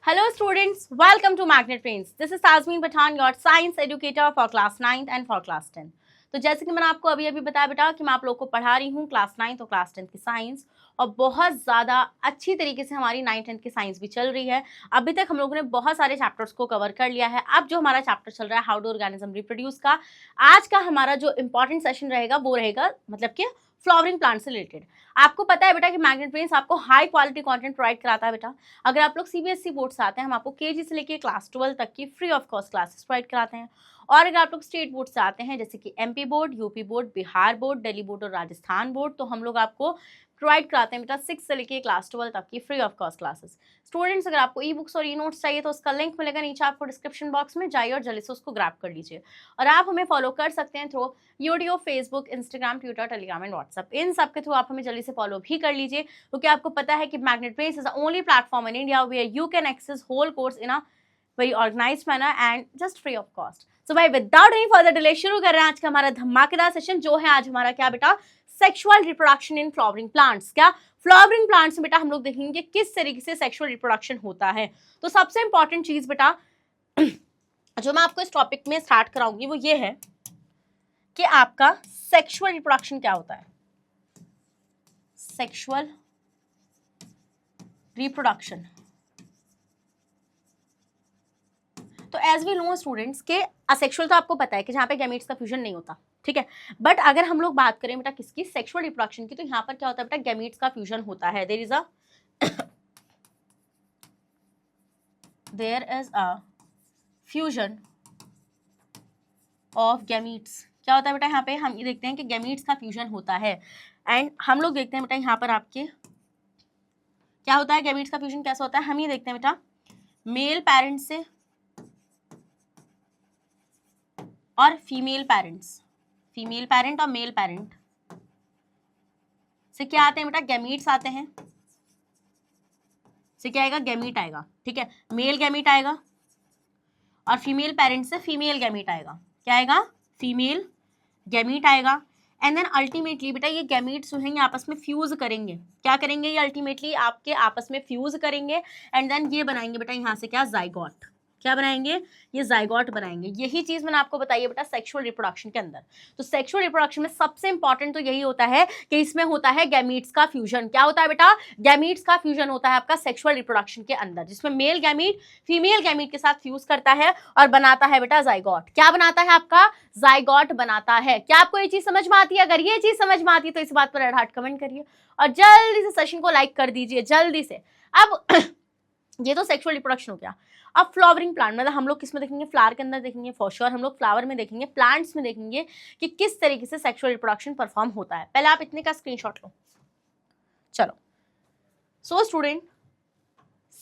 Hello students, welcome to Magnet Brains. This is Tasmin Pathan, your science educator for class 9th and for class 10. तो जैसे कि मैंने आपको अभी बताया बेटा कि मैं आप लोग को पढ़ा रही हूँ क्लास 9th और क्लास 10th की साइंस, और बहुत ज़्यादा अच्छी तरीके से हमारी 9th 10th की साइंस भी चल रही है। अभी तक हम लोगों ने बहुत सारे चैप्टर्स को कवर कर लिया है। अब जो हमारा चैप्टर चल रहा है हाउ डू ऑर्गेनिज्म रिप्रोड्यूस का, आज का हमारा जो इंपॉर्टेंट सेशन रहेगा वो रहेगा मतलब कि फ्लावरिंग प्लांट से रिलेटेड। आपको पता है बेटा कि मैग्नेट ब्रेन्स आपको हाई क्वालिटी कंटेंट प्रोवाइड कराता है बेटा। अगर आप लोग सीबीएसई बोर्ड से आते हैं, हम आपको केजी से लेके क्लास 12 तक की free of cost classes provide कराते हैं। और अगर आप लोग स्टेट बोर्ड से आते हैं जैसे कि MP board, UP board, Bihar board, Delhi board और राजस्थान बोर्ड, तो हम लोग आपको प्रोवाइड कराते हैं बेटा 6 से लेके क्लास 12 तक की free of cost classes. Students, अगर आपको ई बुक्स और ई नोट्स चाहिए तो उसका लिंक मिलेगा नीचे आपको डिस्क्रिप्शन बॉक्स में, जाइए और जल्दी से उसको ग्रैब कर लीजिए। और आप हमें फॉलो कर सकते हैं through YouTube, Facebook, Instagram, Twitter, Telegram and WhatsApp. इन सब के थ्रू आप हमें जल्दी से फॉलो भी कर लीजिए, क्योंकि आपको पता है कि Magnet Brains is the only platform in India where you can access whole course in a very organised manner and just free of cost. So भाई विदाउट एनी फर्दर डिले शुरू कर रहे हैं आज का हमारा धमाकेदार सेशन, जो है आज हमारा क्या बेटा, sexual reproduction in flowering plants. क्या फ्लावरिंग प्लांट्स में बेटा हम लोग देखेंगे किस तरीके से सेक्सुअल रिप्रोडक्शन होता है। तो सबसे इंपॉर्टेंट चीज बेटा जो मैं आपको इस टॉपिक में स्टार्ट कराऊंगी वो ये है कि आपका सेक्सुअल रिप्रोडक्शन क्या होता है। सेक्सुअल रिप्रोडक्शन, तो एज वी नो स्टूडेंट्स के असेक्सुअल तो आपको पता है कि जहाँ पे गैमीट्स का फ्यूजन नहीं होता, ठीक है। बट अगर हम लोग बात करें बेटा किसकी, सेक्सुअल रिप्रोडक्शन की, तो यहाँ पर क्या होता है बेटा, गैमीट्स का फ्यूजन होता है। There is a fusion of gametes. क्या होता है बेटा, यहाँ पे हम ये देखते हैं कि गैमीट्स का फ्यूजन होता है। एंड हम लोग देखते हैं बेटा यहाँ पर आपके क्या होता है, गैमीट्स का फ्यूजन कैसा होता है, हम ये देखते हैं बेटा मेल पेरेंट से और फीमेल पेरेंट्स, फीमेल पेरेंट और मेल पेरेंट से क्या आते हैं बेटा, गैमीट्स आते हैं। से क्या आएगा, गैमीट आएगा, ठीक है। मेल गैमीट आएगा और फीमेल पेरेंट से फीमेल गैमीट आएगा। क्या आएगा, फीमेल गैमीट आएगा। एंड देन अल्टीमेटली बेटा ये गैमीट्स जो हैं ये आपस में फ्यूज करेंगे। क्या करेंगे, ये अल्टीमेटली आपके आपस में फ्यूज करेंगे एंड देन ये बनाएंगे बेटा यहाँ से क्या, जाइगोट। क्या बनाएंगे, ये जाइगोट बनाएंगे। यही चीज मैंने आपको बताई है बेटा सेक्सुअल रिप्रोडक्शन के अंदर। तो सेक्सुअल रिप्रोडक्शन में सबसे इंपॉर्टेंट तो यही होता है कि इसमें होता है गैमीट्स का फ्यूजन। क्या होता है बेटा, गैमीट्स का फ्यूजन होता है आपका सेक्सुअल रिप्रोडक्शन के अंदर, जिसमें मेल गैमीट फीमेल गैमीट के साथ फ्यूज करता है और बनाता है बेटा जाइगोट। क्या बनाता है आपका, जाइगोट बनाता है। क्या आपको ये चीज समझ में आती है? अगर ये चीज समझ में आती है तो इस बात पर रेड हार्ट कमेंट करिए और जल्दी से सेशन को लाइक कर दीजिए जल्दी से। अब ये तो सेक्सुअल रिप्रोडक्शन हो गया। अब फ्लावरिंग प्लांट मतलब हम लोग किस में देखेंगे, फ्लावर के अंदर देखेंगे फॉर श्योर, हम लोग फ्लावर में देखेंगे, प्लांट्स में देखेंगे कि किस तरीके से सेक्सुअल रिप्रोडक्शन परफॉर्म होता है। पहले आप इतने का स्क्रीनशॉट लो। चलो, so student,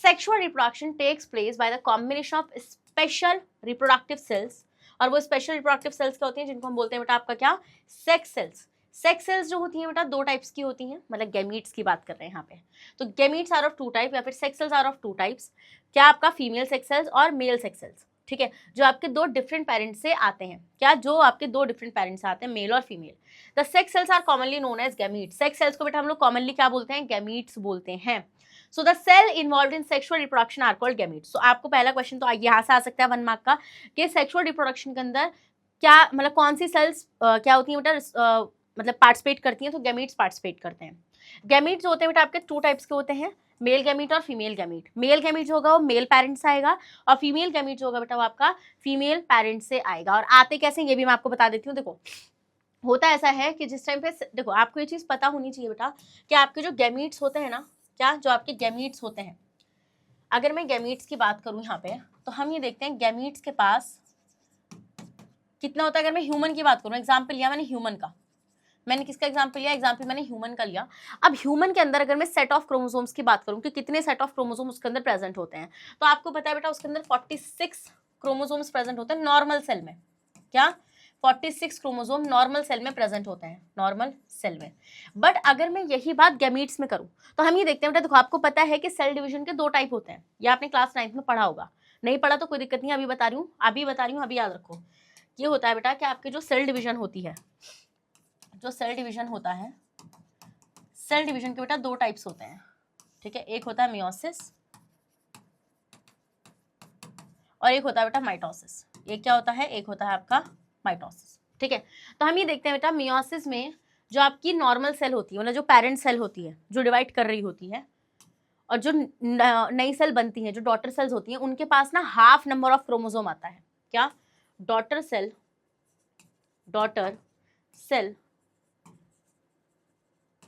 sexual reproduction takes place by the combination of special reproductive cells. और वो स्पेशल रिप्रोडक्टिव सेल्स क्या होती हैं, जिनको हम बोलते हैं बेटा आपका क्या, सेक्स सेल्स। सेक्स सेल्स जो होती हैं बेटा दो टाइप्स की होती हैं, मतलब गैमीट्स की बात कर रहे हैं यहाँ पे। तो gametes are of two type, या फिर sex cells are of two types. क्या आपका फीमेल सेक्स सेल्स और मेल सेक्स सेल्स, ठीक है, जो आपके दो डिफरेंट पेरेंट्स से आते हैं। क्या, जो आपके दो डिफरेंट पेरेंट्स से आते हैं, मेल और female. The sex cells are commonly known as gametes. Sex cells को बेटा हम लोग कॉमनली क्या बोलते हैं, गैमीट्स बोलते हैं। So the cell involved in sexual reproduction are called gametes. So आपको पहला क्वेश्चन तो यहाँ से आ सकता है 1 मार्क का, कि सेक्सुअल रिप्रोडक्शन के अंदर क्या मतलब कौन सी सेल्स क्या होती हैं बेटा, मतलब पार्टिसिपेट करती हैं, तो गैमीट्स पार्टिसिपेट करते हैं। गैमीट्स जो होते हैं बेटा आपके टू टाइप्स के होते हैं, मेल गैमीट और फीमेल गैमीट। मेल गैमीट जो होगा वो मेल पेरेंट्स से आएगा और फीमेल गैमीट जो होगा बेटा वो आपका फीमेल पेरेंट्स से आएगा। और आते कैसे ये भी मैं आपको बता देती हूँ। देखो, होता ऐसा है कि जिस टाइम पे, देखो आपको ये चीज़ पता होनी चाहिए बेटा कि आपके जो गैमीट्स होते हैं ना, क्या जो आपके गैमीट्स होते हैं, अगर मैं गैमीट्स की बात करूँ यहाँ पे, तो हम ये देखते हैं गैमीट्स के पास कितना होता है। अगर मैं ह्यूमन की बात करूँ, एग्जाम्पल लिया मैंने ह्यूमन का, मैंने किसका एग्जाम्पल लिया, एग्जाम्पल मैंने ह्यूमन का लिया। अब ह्यूमन के अंदर अगर मैं सेट ऑफ क्रोमोसोम्स की बात करूं कि कितने सेट ऑफ क्रोमोसोम उसके अंदर प्रेजेंट होते हैं, तो आपको पता है बेटा उसके अंदर 46 क्रोमोसोम्स प्रेजेंट होते हैं नॉर्मल सेल में। क्या, 46 क्रोमोसोम नॉर्मल सेल में प्रेजेंट होते हैं, नॉर्मल सेल में। बट अगर मैं यही बात गैमीट्स में करूं, तो हम ये देखते हैं बेटा, देखो आपको पता है कि सेल डिवीजन के दो टाइप होते हैं, ये आपने क्लास 9th में पढ़ा होगा, नहीं पढ़ा तो कोई दिक्कत नहीं, अभी बता रही हूँ, अभी याद रखो। ये होता है बेटा कि आपके जो सेल डिवीजन होती है, जो सेल डिवीजन होता है, सेल डिवीजन के बेटा दो टाइप्स होते हैं, ठीक है। एक होता है मियोसिस और एक होता है बेटा माइटोसिस। एक क्या होता है, एक होता है आपका माइटोसिस। ठीक है, तो हम ये देखते हैं बेटा मियोसिस में जो आपकी नॉर्मल सेल होती है, मतलब जो पेरेंट सेल होती है जो डिवाइड कर रही होती है, और जो नई सेल बनती है जो डॉटर सेल्स होती हैं, उनके पास ना हाफ नंबर ऑफ क्रोमोसोम आता है। क्या? Daughter cell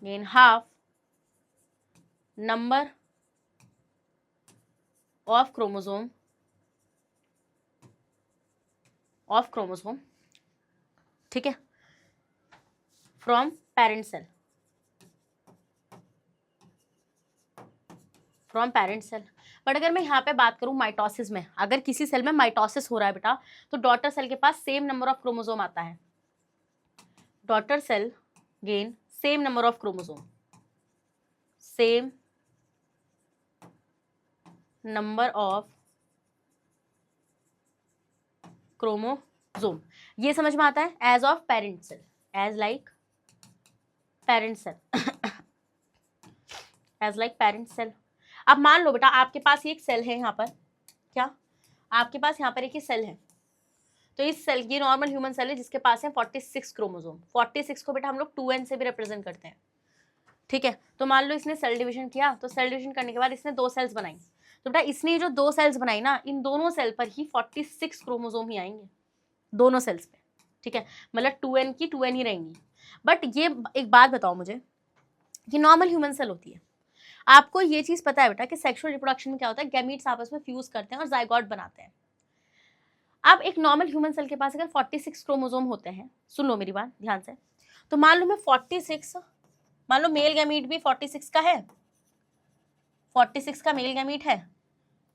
gain half number of chromosome ठीक है, फ्रॉम पेरेंट सेल बट अगर मैं यहाँ पे बात करूँ माइटोसिस में, अगर किसी सेल में माइटोसिस हो रहा है बेटा, तो डॉटर सेल के पास सेम नंबर ऑफ क्रोमोसोम आता है। Daughter cell gain same number of chromosome, same number of chromosome. ये समझ में आता है as of parent cell, as like parent cell. अब मान लो बेटा आपके पास एक सेल है यहाँ पर, क्या आपके पास यहाँ पर एक ही सेल है, तो इस सेल की नॉर्मल ह्यूमन सेल है जिसके पास है 46 क्रोमोसोम। 46 को बेटा हम लोग 2n से भी रिप्रेजेंट करते हैं। ठीक है, तो मान लो इसने सेल डिवीजन किया, तो सेल डिवीजन करने के बाद इसने 2 सेल्स बनाई, तो बेटा इसने जो 2 सेल्स बनाई ना, इन दोनों सेल पर ही 46 क्रोमोसोम ही आएंगे, दोनों सेल्स पे। ठीक है, मतलब 2n की 2n ही रहेंगी। बट ये एक बात बताओ मुझे, ये नॉर्मल ह्यूमन सेल होती है, आपको ये चीज पता है बेटा कि सेक्सुअल रिप्रोडक्शन में क्या होता है, गैमीट्स आपस में फ्यूज करते हैं और जाइगोट बनाते हैं। अब एक नॉर्मल ह्यूमन सेल के पास अगर 46 क्रोमोसोम होते हैं, सुन लो मेरी बात ध्यान से, तो मान लो मैं 46, मान लो मेल गैमीट भी 46 का है, 46 का मेल गैमीट है,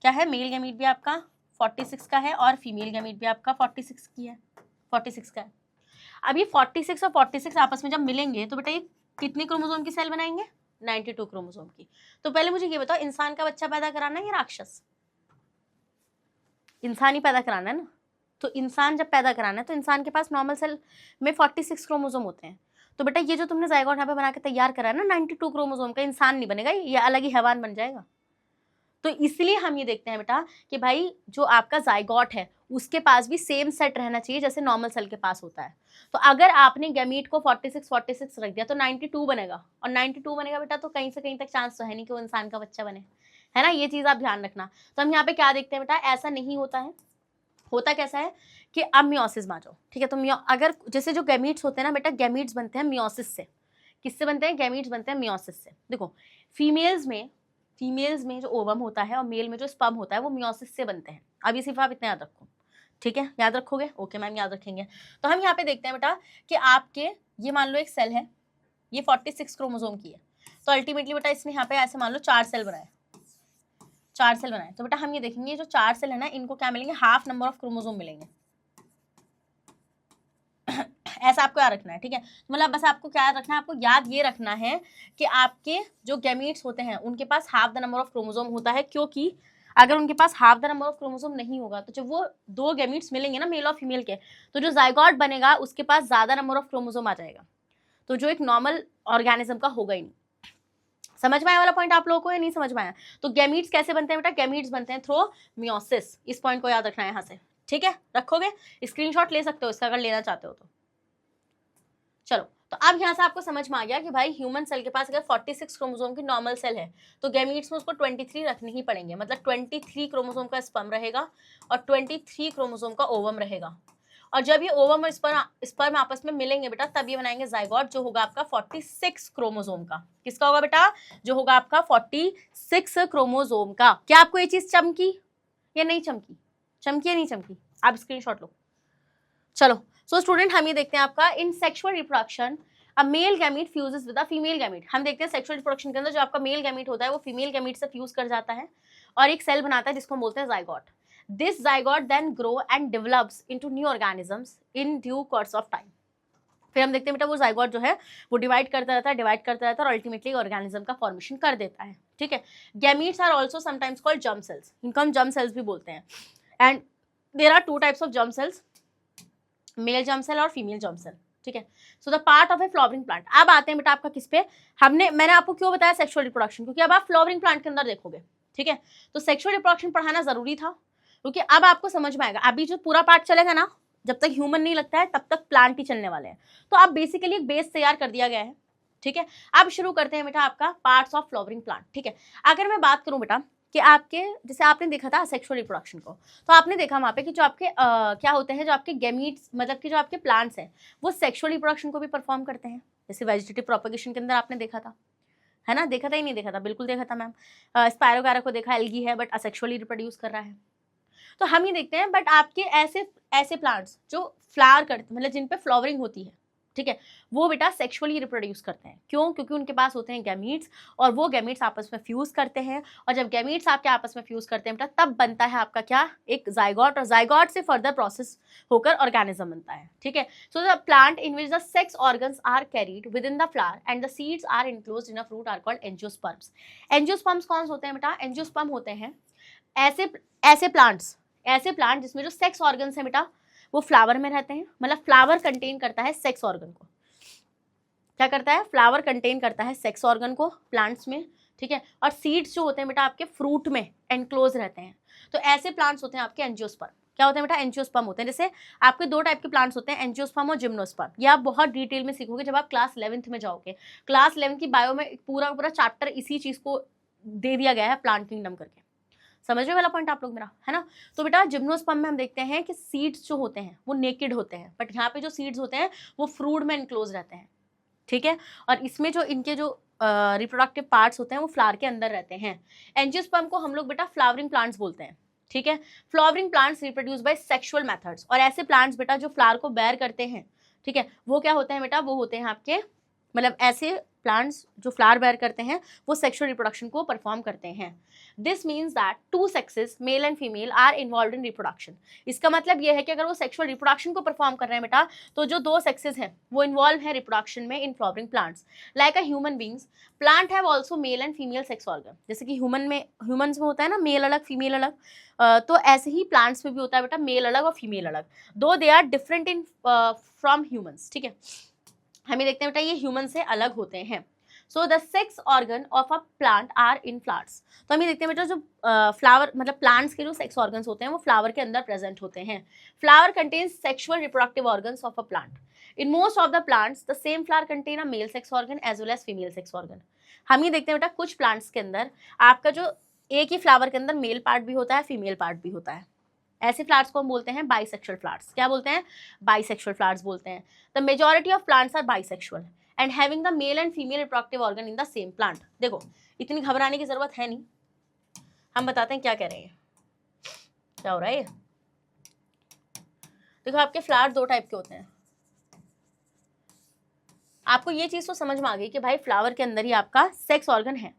क्या है, मेल गैमीट भी आपका 46 का है और फीमेल गैमीट भी आपका 46 का है। अब ये 46 और 46 आपस में जब मिलेंगे तो बेटा ये कितने क्रोमोसोम की सेल बनाएंगे, 92 क्रोमोसोम की। तो पहले मुझे ये बताओ, इंसान का बच्चा पैदा कराना है या राक्षस? इंसान ही पैदा कराना है ना, तो इंसान जब पैदा कराना है तो इंसान के पास नॉर्मल सेल में 46 क्रोमोसोम होते हैं। तो बेटा ये जो तुमने जाइगोट यहाँ पे बना के तैयार करा है ना 92 क्रोमोसोम का, इंसान नहीं बनेगा, ये अलग ही हैवान बन जाएगा। तो इसलिए हम ये देखते हैं बेटा कि भाई जो आपका जाइगोट है उसके पास भी सेम सेट रहना चाहिए जैसे नॉर्मल सेल के पास होता है। तो अगर आपने गैमीट को 46 रख दिया तो 92 बनेगा, और 92 बनेगा बेटा तो कहीं से कहीं तक चांस तो है नहीं कि वो इंसान का बच्चा बने, है ना। ये चीज आप ध्यान रखना। तो हम यहाँ पे क्या देखते हैं बेटा, ऐसा नहीं होता है। होता कैसा है कि अब मियोसिस में आ जाओ। ठीक है, तो अगर जैसे जो गैमीट्स होते हैं ना बेटा, गैमीट्स बनते हैं मियोसिस से। किससे बनते हैं? गैमीट्स बनते हैं मियोसिस से। देखो फीमेल्स में जो ओवम होता है और मेल में जो स्पर्म होता है वो मियोसिस से बनते हैं। अब ये सिर्फ आप इतना याद रखो, ठीक है, याद रखोगे? ओके मैम, याद रखेंगे। तो हम यहाँ पे देखते हैं बेटा कि आपके ये मान लो एक सेल है, ये 46 क्रोमोसोम की है, तो अल्टीमेटली बेटा इसने यहाँ पे ऐसे मान लो 4 सेल बनाए। तो बेटा हम ये देखेंगे जो 4 सेल है ना, इनको क्या मिलेंगे, हाफ नंबर ऑफ क्रोमोसोम मिलेंगे। ऐसा आपको याद रखना है, ठीक है। मतलब बस आपको क्या याद रखना है, आपको याद ये रखना है कि आपके जो गैमीट्स होते हैं उनके पास half the number of chromosome होता है, क्योंकि अगर उनके पास half the number of chromosome नहीं होगा तो जब वो 2 गैमीट्स मिलेंगे ना मेल और फीमेल के, तो जो जाइगोट बनेगा उसके पास ज्यादा नंबर ऑफ क्रोमोसोम आ जाएगा, तो जो एक नॉर्मल ऑर्गेनिज्म का होगा ही नहीं। समझ में आया वाला पॉइंट आप लोगों को या नहीं समझ में आया? तो गैमीट्स कैसे बनते हैं बेटा? गैमीट्स बनते हैं थ्रू मियोसिस। इस पॉइंट को याद रखना है यहाँ से, ठीक है, रखोगे? स्क्रीनशॉट ले सकते हो इसका अगर लेना चाहते हो तो। चलो, तो अब यहाँ से आपको समझ में आ गया कि भाई ह्यूमन सेल के पास अगर 46 क्रोमोसोम की नॉर्मल सेल है तो गैमीट्स में उसको 23 रखने ही पड़ेंगे, मतलब 23 क्रोमोसोम का स्पर्म रहेगा और 23 क्रोमोसोम का ओवम रहेगा। और जब ये ओवम और स्पर्म आपस में मिलेंगे बेटा तब ये बनाएंगे जाइगोट, जो होगा आपका 46 क्रोमोसोम का। किसका होगा बेटा? जो होगा आपका 46 क्रोमोसोम का। क्या आपको ये चीज चमकी या नहीं चमकी? चमकी या नहीं चमकी? आप स्क्रीनशॉट लो। चलो, सो स्टूडेंट हम ये देखते हैं आपका इन sexual reproduction a male gamete fuses with a female gamete. हम देखते हैं सेक्सुअल रिप्रोडक्शन के अंदर जो आपका मेल गैमीट होता है वो फीमेल गैमीट से फ्यूज कर जाता है और एक सेल बनाता है जिसको हम बोलते हैं zygote. This zygote then grow and develops into new organisms in due course of time. फिर हम देखते हैं बेटा वो जाइगोट जो है वो डिवाइड करता रहता है और अल्टीमेटली ऑर्गेनिज्म का फॉर्मेशन कर देता है, ठीक है। Gametes are also sometimes called germ cells, इनको हम जर्म सेल्स भी बोलते हैं। And there are 2 types of germ cells, male germ cell और फीमेल जर्म सेल, ठीक है। So the part of a flowering plant. अब आते हैं बेटा आपका किस पे, मैंने आपको क्यों बताया सेक्सुअल रिप्रोडक्शन, क्योंकि अब आप फ्लावरिंग प्लांट के अंदर देखोगे, ठीक है। तो सेक्सुअल रिप्रोडक्शन पढ़ाना जरूरी था क्योंकि अब आपको समझ में आएगा, अभी जो पूरा पार्ट चलेगा ना, जब तक ह्यूमन नहीं लगता है तब तक प्लांट ही चलने वाले हैं। तो अब बेसिकली एक बेस तैयार कर दिया गया है, ठीक है। अब शुरू करते हैं बेटा आपका पार्ट्स ऑफ फ्लावरिंग प्लांट, ठीक है। अगर मैं बात करूं बेटा कि आपके, जैसे आपने देखा था सेक्सुअल रिप्रोडक्शन को, तो आपने देखा वहाँ पे कि जो आपके क्या होते हैं, जो आपके गेमीट्स, मतलब कि जो आपके प्लांट्स हैं वो सेक्सुअल रिप्रोडक्शन को भी परफॉर्म करते हैं। जैसे वेजिटेटिव प्रोपगेशन के अंदर आपने देखा था, है ना, देखा था ही नहीं देखा था, बिल्कुल देखा था मैम। स्पायरोगारा को देखा, एल्गी है बट असेक्सुअली रिप्रोड्यूस कर रहा है। तो हम ही देखते हैं, बट आपके ऐसे ऐसे प्लांट्स जो फ्लावर करते, मतलब जिन पे फ्लावरिंग होती है, ठीक है, वो बेटा सेक्सुअली रिप्रोड्यूस करते हैं। क्यों? क्योंकि उनके पास होते हैं गैमीट्स, और वो गैमीट्स आपस में फ्यूज करते हैं, और जब गैमीट्स आपके आपस में फ्यूज करते हैं बेटा, तब बनता है आपका क्या, एक जाइगोट, और जाइगोट से फर्दर प्रोसेस होकर ऑर्गेनिज्म बनता है, ठीक है। So the plant in which the sex organs are carried within the flower and the seeds are enclosed in a fruit are called angiosperms. Angiosperms कौन होते हैं बेटा? एंजियोस्पर्म होते हैं ऐसे प्लांट जिसमें जो सेक्स ऑर्गन्स हैं बेटा वो फ्लावर में रहते हैं। मतलब फ्लावर कंटेन करता है सेक्स ऑर्गन को, क्या करता है, फ्लावर कंटेन करता है सेक्स ऑर्गन को प्लांट्स में, ठीक है। और सीड्स जो होते हैं बेटा आपके फ्रूट में एनक्लोज रहते हैं। तो ऐसे प्लांट्स होते हैं आपके एंजियोस्पर्म। क्या होते हैं बेटा? एंजियोस्पर्म होते हैं। जैसे आपके दो टाइप के प्लांट्स होते हैं, एंजियोस्पर्म और जिम्नोस्पर्म। ये आप बहुत डिटेल में सीखोगे जब आप क्लास 11th में जाओगे। क्लास 11 की बायो में पूरा चैप्टर इसी चीज को दे दिया गया है, प्लांट किंगडम करके। समझ रहे वाला पॉइंट आप लोग मेरा, है ना। तो बेटा जिम्नोस्पर्म में हम देखते हैं कि सीड्स जो होते हैं वो नेकेड होते हैं, बट यहाँ पे जो सीड्स होते हैं वो फ्रूट में इनक्लोज रहते हैं, ठीक है। और इसमें जो इनके जो रिप्रोडक्टिव पार्ट्स होते हैं वो फ्लावर के अंदर रहते हैं। एंजियोस्पर्म को हम लोग बेटा फ्लावरिंग प्लांट्स बोलते हैं, ठीक है। Flowering plants reproduce by sexual methods. और ऐसे प्लांट्स बेटा जो फ्लावर को बेयर करते हैं, ठीक है, वो क्या होते हैं बेटा, वो होते हैं आपके, मतलब ऐसे प्लांट्स जो फ्लावर बेयर करते हैं वो सेक्सुअल रिप्रोडक्शन को परफॉर्म करते हैं। This means that two sexes male and female are involve in reproduction. इसका मतलब ये है कि अगर वो सेक्सुअल रिप्रोडक्शन को परफॉर्म कर रहे हैं बेटा, तो जो दो सेक्सेस हैं वो इन्वॉल्व है रिप्रोडक्शन में in flowering plants. Like a human beings, plant have also mail and female sex organ. जैसे कि ह्यूमन्स में होता है ना मेल अलग फीमेल अलग, तो ऐसे ही प्लांट्स में भी होता है बेटा मेल अलग और फीमेल अलग, दो they are different in from humans, ठीक है। हमें देखते हैं बेटा ये ह्यूमन से अलग होते हैं। So the sex organ of a plant are in flowers. तो हम ये देखते हैं बेटा जो फ्लावर मतलब प्लांट्स के जो सेक्स ऑर्गन्स होते हैं वो फ्लावर के अंदर प्रेजेंट होते हैं। Flower contains sexual reproductive organs of a plant. In most of the plants the same flower contain a male sex organ as well as female sex organ. हम ये देखते हैं बेटा कुछ प्लांट्स के अंदर आपका जो एक ही फ्लावर के अंदर मेल पार्ट भी होता है, फीमेल पार्ट भी होता है। ऐसे फ्लावर्स को हम बोलते हैं बाइसेक्सुअल फ्लावर्स। क्या बोलते हैं? बाइसेक्सुअल फ्लावर्स बोलते हैं। The majority of plants are bisexual and having the male and female reproductive organ in the same plant. देखो इतनी घबराने की जरूरत है नहीं, हम बताते हैं क्या कह रहे हैं, क्या हो रहा है ये। देखो आपके फ्लावर दो टाइप के होते हैं। आपको ये चीज तो समझ में आ गई कि भाई फ्लावर के अंदर ही आपका सेक्स ऑर्गन है।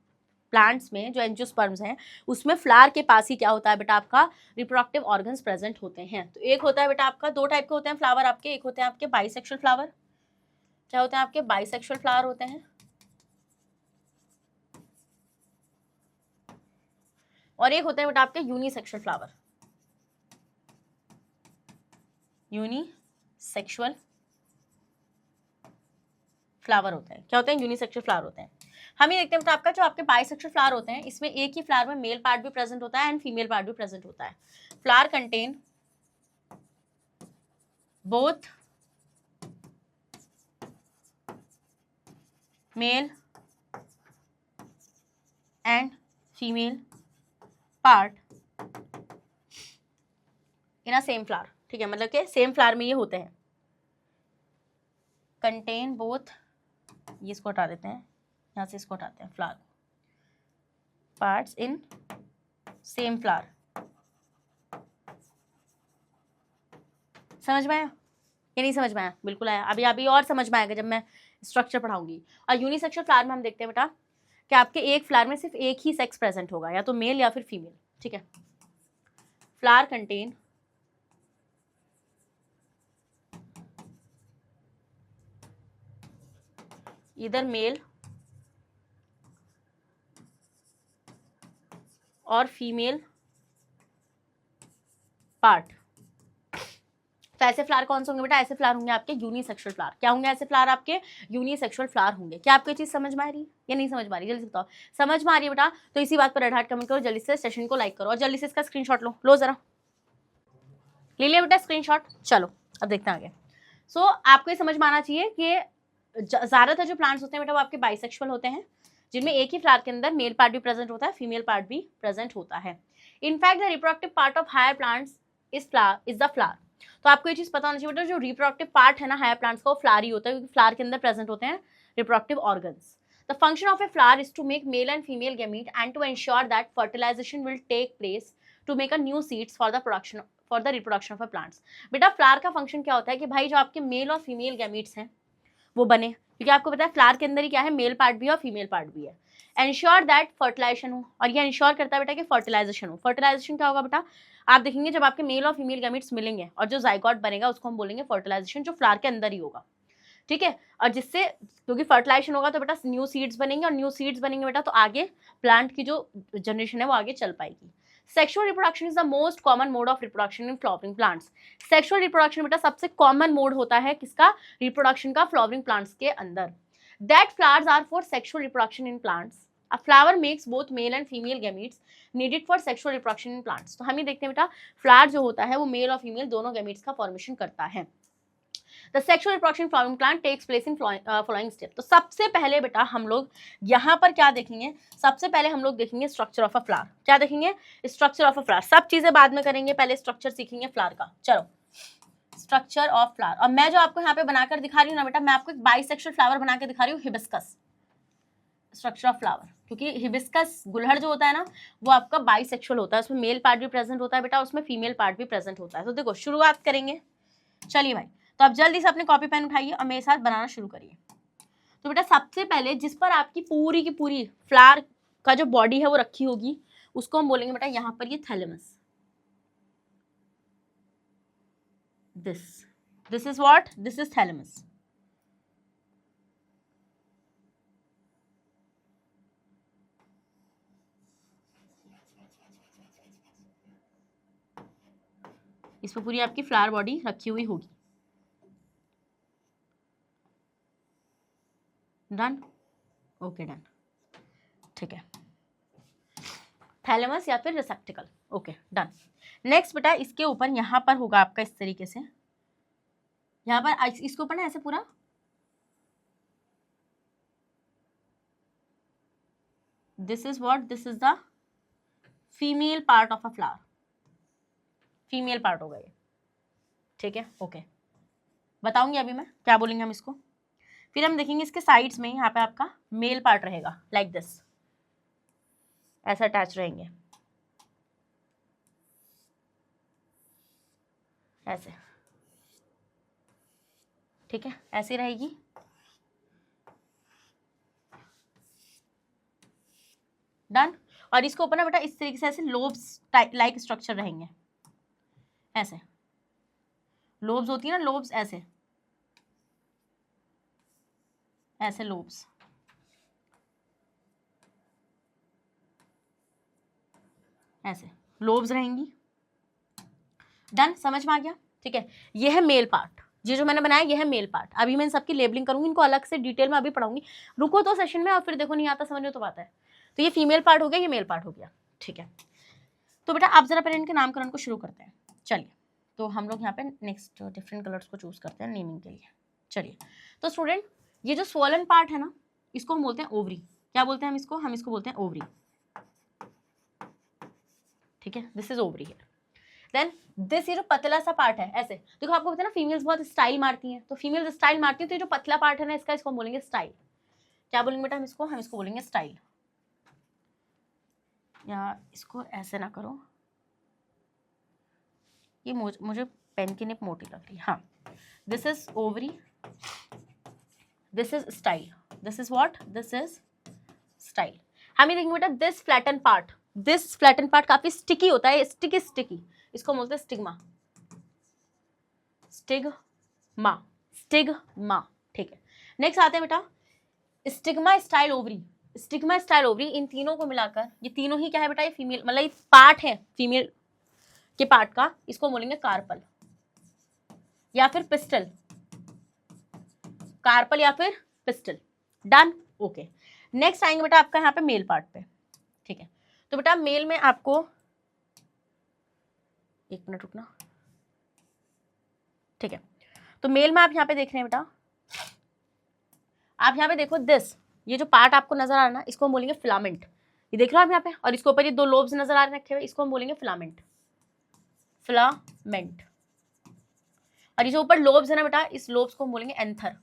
प्लांट्स में जो एंजियोस्पर्म्स हैं उसमें फ्लावर के पास ही क्या होता है बेटा आपका रिप्रोडक्टिव ऑर्गन्स प्रेजेंट होते हैं। तो एक होता है बेटा आपका, दो टाइप के होते हैं फ्लावर आपके, एक होते हैं आपके बाइसेक्सुअल फ्लावर। क्या होते हैं आपके? बाइसेक्सुअल फ्लावर होते हैं। और एक होते हैं बेटा आपके यूनिसेक्सुअल फ्लावर। यूनिसेक्सुअल फ्लावर होते हैं। क्या होते हैं? यूनिसेक्सुअल फ्लावर होते हैं। हम ये देखते हैं बेटा आपका जो आपके बाइसेक्सुअल फ्लावर होते हैं इसमें एक ही फ्लावर में मेल पार्ट भी प्रेजेंट होता है एंड फीमेल पार्ट भी प्रेजेंट होता है। Flower contain both male and female part in a same flower, ठीक है, मतलब कि सेम फ्लावर में ये होते हैं। कंटेन बोथ, ये इसको हटा देते हैं, यहाँ से इसको हटाते हैं, flower parts in same flower. समझ में आया या नहीं समझ में आया? बिल्कुल आया। अभी और समझ में आएगा जब मैं स्ट्रक्चर पढ़ाऊंगी। और यूनिसेक्सुअल फ्लावर में हम देखते हैं बेटा कि आपके एक फ्लावर में सिर्फ एक ही सेक्स प्रेजेंट होगा, या तो मेल या फिर फीमेल, ठीक है। फ्लावर कंटेन इधर मेल और फीमेल पार्ट। तो ऐसे फ्लावर कौन से होंगे बेटा? ऐसे फ्लावर होंगे आपके यूनिसेक्सुअल फ्लावर। क्या होंगे ऐसे फ्लावर आपके? यूनिसेक्सुअल फ्लावर होंगे। क्या आपको ये चीज समझ में आ रही है या नहीं समझ में आ रही? जल्दी से बताओ। समझ में आ रही है बेटा? तो इसी बात पर रेड हार्ट कमेंट करो, जल्दी से सेशन को लाइक करो और जल्दी से इसका स्क्रीनशॉट लो जरा। ले लिया बेटा स्क्रीनशॉट। चलो अब देखते हैं आगे। सो आपको ये समझ में आना चाहिए कि ज़्यादातर जो प्लांट्स होते हैं बेटा वो आपके बाइसेक्सुअल होते हैं, जिनमें एक ही फ्लावर के अंदर मेल पार्ट भी प्रेजेंट होता है, फीमेल पार्ट भी प्रेजेंट होता है। In fact the reproductive part of higher plants is the flower. तो आपको ये चीज पता होना चाहिए बेटा, जो रिप्रोडक्टिव पार्ट है ना हायर प्लांट्स का, वो फ्लावर ही होता है, क्योंकि फ्लावर के अंदर प्रेजेंट होते हैं reproductive organs. The function of a flower is to make male and female gamete and to ensure that fertilization will take place to make a new seeds for the reproduction of a plants. बेटा flower का function क्या होता है कि भाई जो आपके mail और फीमेल गैमीट्स हैं वो बने, क्योंकि आपको पता है फ्लावर के अंदर ही क्या है, मेल पार्ट भी है और फीमेल पार्ट भी है। एंश्योर दैट फर्टिलाइजेशन हो, और ये इंश्योर करता है बेटा कि फर्टिलाइजेशन हो। फर्टिलाइजेशन क्या होगा बेटा, आप देखेंगे जब आपके मेल और फीमेल गैमीट्स मिलेंगे और जो जाइगोट बनेगा उसको हम बोलेंगे फर्टिलाइजेशन, जो फ्लावर के अंदर ही होगा, ठीक है। और जिससे क्योंकि फर्टिलाइजेशन होगा तो बेटा न्यू सीड्स बनेंगे, और न्यू सीड्स बनेंगे बेटा तो आगे प्लांट की जो जनरेशन है वो आगे चल पाएगी। Sexual reproduction is the most common mode of reproduction in flowering plants. Sexual reproduction बेटा सबसे कॉमन मोड होता है किसका, रिप्रोडक्शन का, फ्लावरिंग प्लांट्स के अंदर। That flowers are for sexual reproduction in plants. A flower makes both male and female gametes needed for sexual reproduction in plants। तो हम ही देखते हैं बेटा फ्लावर जो होता है वो मेल और फीमेल दोनों गैमीट्स का फॉर्मेशन करता है। The sexual reproduction flowering plant takes place in following step। तो सबसे पहले बेटा हम लोग यहाँ पर क्या देखेंगे, सबसे पहले हम लोग देखेंगे स्ट्रक्चर ऑफ अ फ्लावर। क्या देखेंगे, स्ट्रक्चर ऑफ अ फ्लावर। सब चीजें बाद में करेंगे, पहले स्ट्रक्चर सीखेंगे फ्लावर का। चलो स्ट्रक्चर ऑफ फ्लावर। और मैं जो आपको यहाँ पे बनाकर दिखा रही हूँ ना बेटा, मैं आपको एक बाइसेक्सुअल फ्लावर बना के दिखा रही हूँ, हिबिस्कस। स्ट्रक्चर ऑफ फ्लावर, क्योंकि हिबिस्कस गुलहड़ जो होता है ना वो आपका बाइसेक्सुअल होता है, उसमें मेल पार्ट भी प्रेजेंट होता है बेटा, उसमें फीमेल पार्ट भी प्रेजेंट होता है। तो देखो शुरुआत करेंगे, चलिए भाई। तो आप जल्दी से अपने कॉपी पेन उठाइए और मेरे साथ बनाना शुरू करिए। तो बेटा सबसे पहले जिस पर आपकी पूरी की पूरी फ्लावर का जो बॉडी है वो रखी होगी उसको हम बोलेंगे बेटा यहाँ पर ये thalamus. This is what, this is thalamus. इस पर पूरी आपकी फ्लावर बॉडी रखी हुई होगी। डन, ओके डन, ठीक है। थैलेमस या फिर रिसेप्टिकल, ओके डन। नेक्स्ट बेटा इसके ऊपर यहाँ पर होगा आपका इस तरीके से, यहाँ पर इसके ऊपर ना ऐसे पूरा this is what, this is the female part of a flower. Female part होगा ये, ठीक है, ओके। बताऊंगी अभी मैं क्या बोलेंगे हम इसको। फिर हम देखेंगे इसके साइड्स में यहाँ पे आपका मेल पार्ट रहेगा, लाइक दिस, ऐसा अटैच रहेंगे, ऐसे, ठीक है, ऐसी रहेगी। डन। और इसके ऊपर ना बेटा इस तरीके से ऐसे लोब्स लाइक स्ट्रक्चर रहेंगे, ऐसे लोब्स होती है ना, लोब्स ऐसे, ऐसे लोब्स, ऐसे लोब्स रहेंगी। डन, समझ में आ गया, ठीक है। ये है मेल पार्ट, ये जो मैंने बनाया ये है मेल पार्ट। अभी मैं इन सबकी लेबलिंग करूंगी, इनको अलग से डिटेल में अभी पढ़ाऊंगी। रुको तो सेशन में, और फिर देखो नहीं आता समझ में तो बात है। तो ये फीमेल पार्ट हो गया, ये मेल पार्ट हो गया, ठीक है। तो बेटा आप जरा पहले इनके नामकरण को शुरू करते हैं। चलिए तो हम लोग यहाँ पे नेक्स्ट डिफरेंट कलर्स को चूज करते हैं नेमिंग के लिए। चलिए तो स्टूडेंट ये जो स्वोलन पार्ट है ना इसको हम बोलते हैं ओवरी। क्या बोलते हैं हम इसको, हम इसको बोलते हैं ओवरी, ठीक है, दिस इज ओवरी है। देन दिस ये जो पतला सा पार्ट है ऐसे, देखो आपको पता है ना फीमेल्स बहुत स्टाइल मारती हैं, तो फीमेल्स स्टाइल मारती हैं, तो ये जो पतला पार्ट है ना इसका, इसको हम बोलेंगे स्टाइल। क्या बोलेंगे बेटा हम इसको बोलेंगे स्टाइल। या इसको ऐसे ना करो, ये मुझे पेन की निप मोटी लग रही है। हाँ, this is ovary, this is style, this is what, this is style. हम ये देखेंगे बेटा this flatten part, this flatten part काफी स्टिकी होता है, स्टिकी, इसको बोलते हैं स्टिग्मा, स्टिग्मा, ठीक है। नेक्स्ट आते हैं बेटा stigma style ovary. Stigma style ovary, इन तीनों को मिलाकर ये तीनों ही क्या है बेटा, ये फीमेल मतलब ये पार्ट है फीमेल के पार्ट का, इसको बोलेंगे कार्पल या फिर पिस्टल, कार्पल या फिर पिस्टल। Done, okay. नेक्स्ट आएंगे बेटा आपका यहाँ पे मेल पार्ट पे, ठीक है। तो बेटा मेल में आपको एक मिनट रुकना, ठीक है, तो मेल में आप यहाँ पे देख रहे हैं बेटा, आप यहाँ पे देखो दिस, ये जो पार्ट आपको नजर आ रहा है ना, इसको हम बोलेंगे फिलामेंट। ये देख रहे हो आप यहाँ पे, और इसके ऊपर ये 2 लोब्स नजर आ रहे रखे हुए, इसको हम बोलेंगे फिलामेंट, फिलामेंट। और ये जो ऊपर लोब्स है ना बेटा, इस लोब्स को हम बोलेंगे एंथर,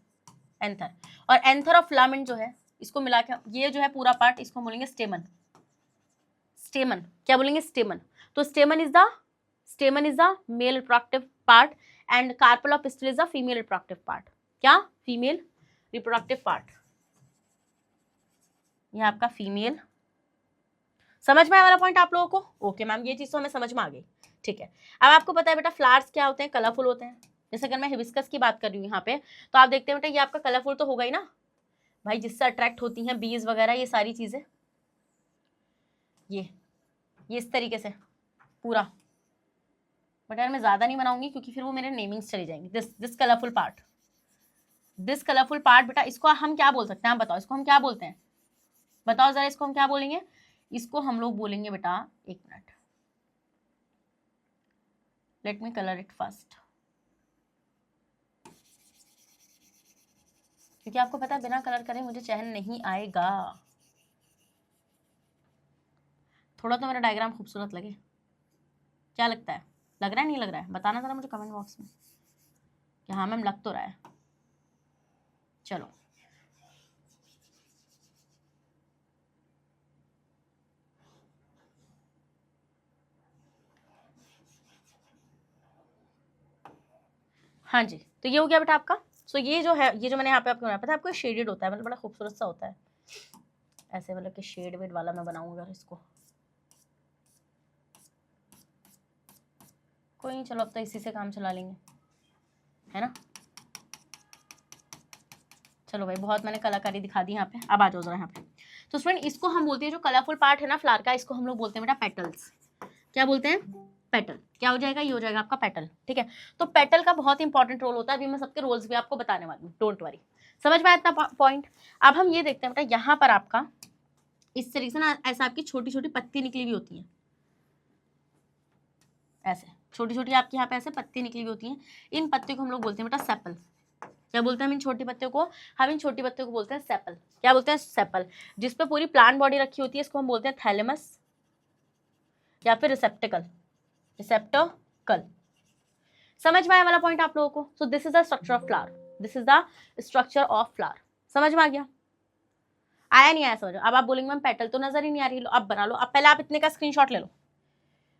एंथर। और एंथर और फिलामेंट जो है, इसको मिला के ये जो है पूरा पार्ट, इसको हम बोलेंगे स्टेमन, स्टेमन। क्या बोलेंगे? स्टेमन। तो stamen is the male reproductive part and carpel of pistil is the female reproductive part. क्या? Female reproductive part. ये आपका फीमेल। समझ में आया वाला पॉइंट आप लोगों को? ओके मैम, ये चीज तो हमें समझ में आ गई। ठीक है, अब आपको पता है बेटा फ्लावर्स क्या होते हैं? कलरफुल होते हैं। जैसे अगर मैं हिबिस्कस की बात कर रही हूँ यहाँ पे, तो आप देखते हैं बेटा ये आपका कलरफुल तो होगा ही ना भाई, जिससे अट्रैक्ट होती हैं बीज वगैरह, ये सारी चीजें। ये इस तरीके से पूरा, बट यार मैं ज्यादा नहीं बनाऊंगी क्योंकि फिर वो मेरे नेमिंग्स चली जाएंगी। This colourful part, this colourful part बेटा, इसको हम क्या बोल सकते हैं? आप बताओ, इसको हम क्या बोलते हैं? बताओ जरा, इसको हम क्या बोलेंगे? इसको हम लोग बोलेंगे बेटा, एक minute, let me colour it first, क्योंकि आपको पता है बिना कलर करे मुझे चैन नहीं आएगा। थोड़ा तो मेरा डायग्राम खूबसूरत लगे, क्या लगता है? लग रहा है, नहीं लग रहा है? बताना जरा मुझे कमेंट बॉक्स में कि हाँ मैम लग तो रहा है। चलो हाँ जी, तो ये हो गया बेटा आपका। सो ये जो है, ये जो मैंने यहाँ पे आपको बनाया, पता है आपको शेडेड होता है, मतलब बड़ा खूबसूरत सा होता है ऐसे, मतलब कि शेड वेड वाला मैं बनाऊंगा इसको। कोई नहीं, चलो अब तो इसी से काम चला लेंगे, है ना। चलो भाई, बहुत मैंने कलाकारी दिखा दी यहाँ पे, अब आ जाओ जरा यहाँ पे। तो स्टूडेंट, इसको हम बोलते हैं, जो कलरफुल पार्ट है ना फ्लावर का, इसको हम लोग बोलते हैं बेटा पेटल्स। क्या बोलते हैं? पेटल। क्या हो जाएगा? ये हो जाएगा आपका पेटल। ठीक है, तो पेटल का बहुत इंपॉर्टेंट रोल होता है। अभी मैं सबके रोल्स भी आपको बताने वाली हूँ, डोंट वरी। समझ में आया इतना पॉइंट? अब हम ये देखते हैं बेटा, यहाँ पर आपका इस तरीके से ना, ऐसा आपकी छोटी छोटी पत्ती निकली हुई होती है, ऐसे छोटी छोटी आपकी यहाँ पे ऐसे पत्ती निकली हुई होती हैं। इन पत्तियों को हम लोग बोलते हैं बेटा सेपल। क्या बोलते हैं हम इन छोटी पत्तियों को? हम इन छोटी पत्तियों को बोलते हैं सेपल। क्या बोलते हैं? सेपल। जिस पे पूरी प्लांट बॉडी रखी होती है, इसको हम बोलते हैं थैलेमस या फिर रिसेप्टिकल, रिसेप्टिकल। समझ में आया वाला पॉइंट आप लोगों को? सो this is the structure of flower, this is the structure of flower. समझ में आ गया? आया नहीं आया समझ? अब आप बोलेंगे मैम पेटल तो नजर ही नहीं आ रही, लो अब बना लो। अब पहले आप इतने का स्क्रीनशॉट ले लो।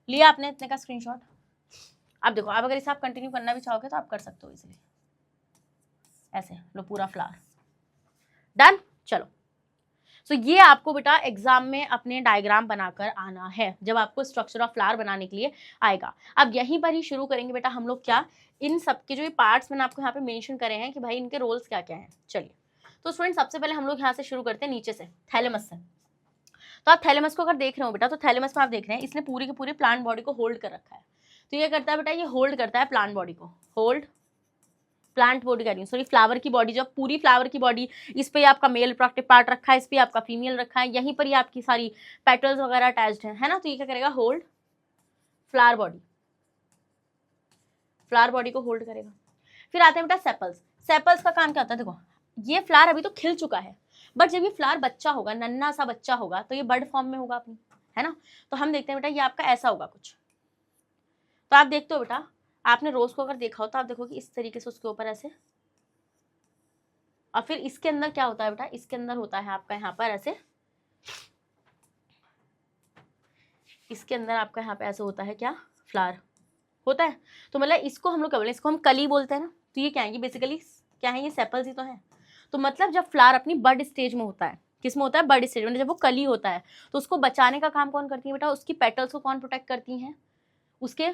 लिया आपने इतने का स्क्रीनशॉट? अब देखो, अब अगर इसे आप कंटिन्यू करना भी चाहोगे तो आप कर सकते हो इजीली, ऐसे लो पूरा फ्लावर। डन? चलो, सो ये आपको बेटा एग्जाम में अपने डायग्राम बनाकर आना है, जब आपको स्ट्रक्चर ऑफ फ्लावर बनाने के लिए आएगा। अब यहीं पर ही शुरू करेंगे बेटा हम लोग, क्या इन सबके जो ये पार्ट्स मैंने आपको यहाँ पे मेंशन करे हैं कि भाई इनके रोल्स क्या क्या हैं। चलिए, तो स्टूडेंट सबसे पहले हम लोग यहाँ से शुरू करते हैं, नीचे से, थैलेमस से। तो आप थैलेमस को अगर देख रहे हो बेटा, तो थैलेमस में आप देख रहे हैं इसने पूरी की पूरी प्लांट बॉडी को होल्ड कर रखा है। तो ये करता है बेटा, ये होल्ड करता है प्लांट बॉडी को, होल्ड प्लांट बॉडी कह रही हूँ, सॉरी फ्लावर की बॉडी, जो पूरी फ्लावर की बॉडी, इस पे आपका मेल रिप्रोडक्टिव पार्ट रखा है, इस पे आपका फीमेल रखा है, यहीं पर ही आपकी सारी पेटल्स वगैरह अटैच्ड है ना। तो ये क्या करेगा? Hold flower body, flower body को होल्ड करेगा। फिर आते हैं बेटा सेपल्स। सेपल्स का काम क्या होता है? देखो, ये फ्लावर अभी तो खिल चुका है, बट जब ये फ्लावर बच्चा होगा, नन्ना सा बच्चा होगा, तो ये बर्ड फॉर्म में होगा अपनी, है ना। तो हम देखते हैं बेटा, ये आपका ऐसा होगा कुछ। तो आप देखते हो बेटा, आपने रोज को अगर देखा हो तो आप देखोगे इस तरीके से उसके ऊपर ऐसे, और फिर इसके अंदर क्या होता है बेटा? इसके अंदर होता है आपका यहाँ पर ऐसे, इसके अंदर आपका यहाँ पे ऐसे होता है, क्या? फ्लावर होता है। तो मतलब इसको हम लोग क्या बोले? इसको हम कली बोलते हैं ना। तो ये क्या है? ये बेसिकली क्या है? ये सेपल्स ही तो है। तो मतलब जब फ्लावर अपनी बर्ड स्टेज में होता है, किस में होता है? बर्ड स्टेज में। जब वो कली होता है तो उसको बचाने का काम कौन करती है बेटा? उसकी पेटल्स को कौन प्रोटेक्ट करती हैं? उसके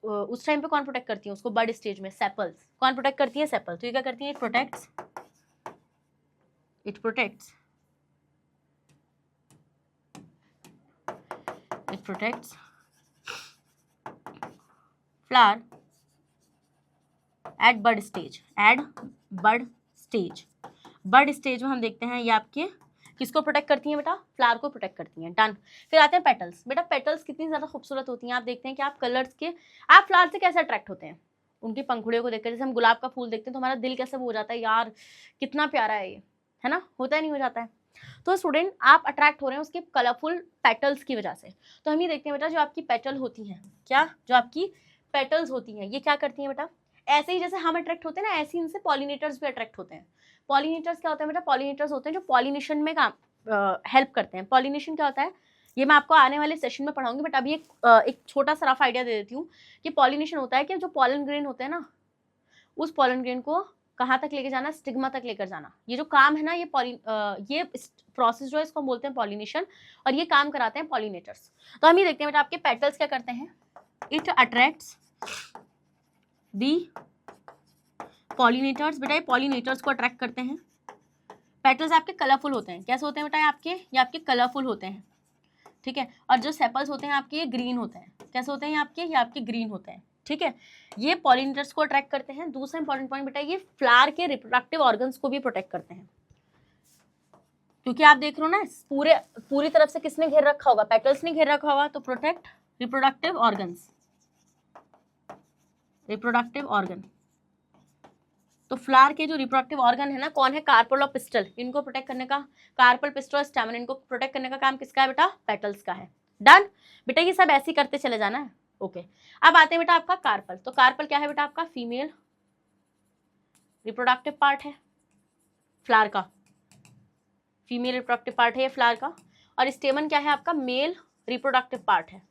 उस टाइम पे कौन प्रोटेक्ट करती है उसको? बर्ड स्टेज में सेपल्स। कौन प्रोटेक्ट करती है? सेपल। तो ये क्या करती है? It protects flower at bird stage, bird stage में हम देखते हैं ये आपके किसको प्रोटेक्ट करती हैं बेटा? फ्लावर को प्रोटेक्ट करती हैं। डन। फिर आते हैं पेटल्स। बेटा पेटल्स कितनी ज्यादा खूबसूरत होती हैं, आप देखते हैं कि आप कलर्स के, आप फ्लावर से कैसे अट्रैक्ट होते हैं? उनकी पंखुड़ियों को देखकर, जैसे हम गुलाब का फूल देखते हैं तो हमारा दिल कैसे वो हो जाता है, यार कितना प्यारा है ये, है ना, होता है नहीं हो जाता है। तो स्टूडेंट आप अट्रैक्ट हो रहे हैं उसके कलरफुल पेटल्स की वजह से। तो हम ये देखते हैं बेटा, जो आपकी पेटल होती हैं, क्या, जो आपकी पेटल्स होती हैं, ये क्या करती हैं बेटा, ऐसे ही जैसे हम अट्रैक्ट होते हैं ना, ऐसे ही इनसे पॉलिनेटर्स भी अट्रैक्ट होते हैं। पॉलिनेटर्स क्या होता है बेटा, पॉलिनेटर्स होते हैं जो पॉलिनेशन में काम हेल्प करते हैं। पॉलिनेशन क्या होता है, ये मैं आपको आने वाले सेशन में पढ़ाऊंगी, बट अभी एक छोटा सा रफ आइडिया दे देती हूँ कि पॉलिनेशन होता है कि जो पॉलन ग्रेन होते हैं ना, उस पॉलन ग्रेन को कहाँ तक लेके जाना, स्टिग्मा तक लेकर जाना। ये जो काम है ना, ये प्रोसेस जो है इसको हम बोलते हैं पॉलिनेशन, और ये काम कराते हैं पॉलिनेटर्स। तो हम ये देखते हैं बेटा, आपके पेटल्स क्या करते हैं, इट अट्रैक्ट्स दी पॉलिनेटर्स। बेटा ये पॉलिनेटर्स को अट्रैक्ट करते हैं। पेटल्स आपके कलरफुल होते हैं, कैसे होते हैं बेटा, ये आपके कलरफुल होते हैं, ठीक है। और जो सेपल्स होते हैं आपके, ये ग्रीन होते हैं। कैसे होते हैं ये आपके ग्रीन होते हैं, ठीक है। ये पॉलिनेटर्स को अट्रैक्ट करते हैं। दूसरा इंपॉर्टेंट पॉइंट बेटा, ये फ्लावर के रिप्रोडक्टिव ऑर्गन्स को भी प्रोटेक्ट करते हैं, क्योंकि आप देख रहे हो ना, पूरी तरफ से किसने घेर रखा होगा, पेटल्स ने घेर रखा होगा, तो protect reproductive organs, reproductive organ. तो फ्लावर के जो रिप्रोडक्टिव ऑर्गन है ना, कौन है, कार्पल और पिस्टल, इनको प्रोटेक्ट करने का, कार्पल, पिस्टल और स्टैमेन, इनको प्रोटेक्ट करने का काम किसका है बेटा, पेटल्स का है। डन बेटा, ये सब ऐसे ही करते चले जाना है, ओके। अब आते हैं बेटा आपका कार्पल। तो कार्पल क्या है बेटा, आपका फीमेल रिप्रोडक्टिव पार्ट है फ्लावर का, फीमेल रिप्रोडक्टिव पार्ट है ये फ्लावर का। और स्टेमन क्या है आपका, मेल रिप्रोडक्टिव पार्ट है,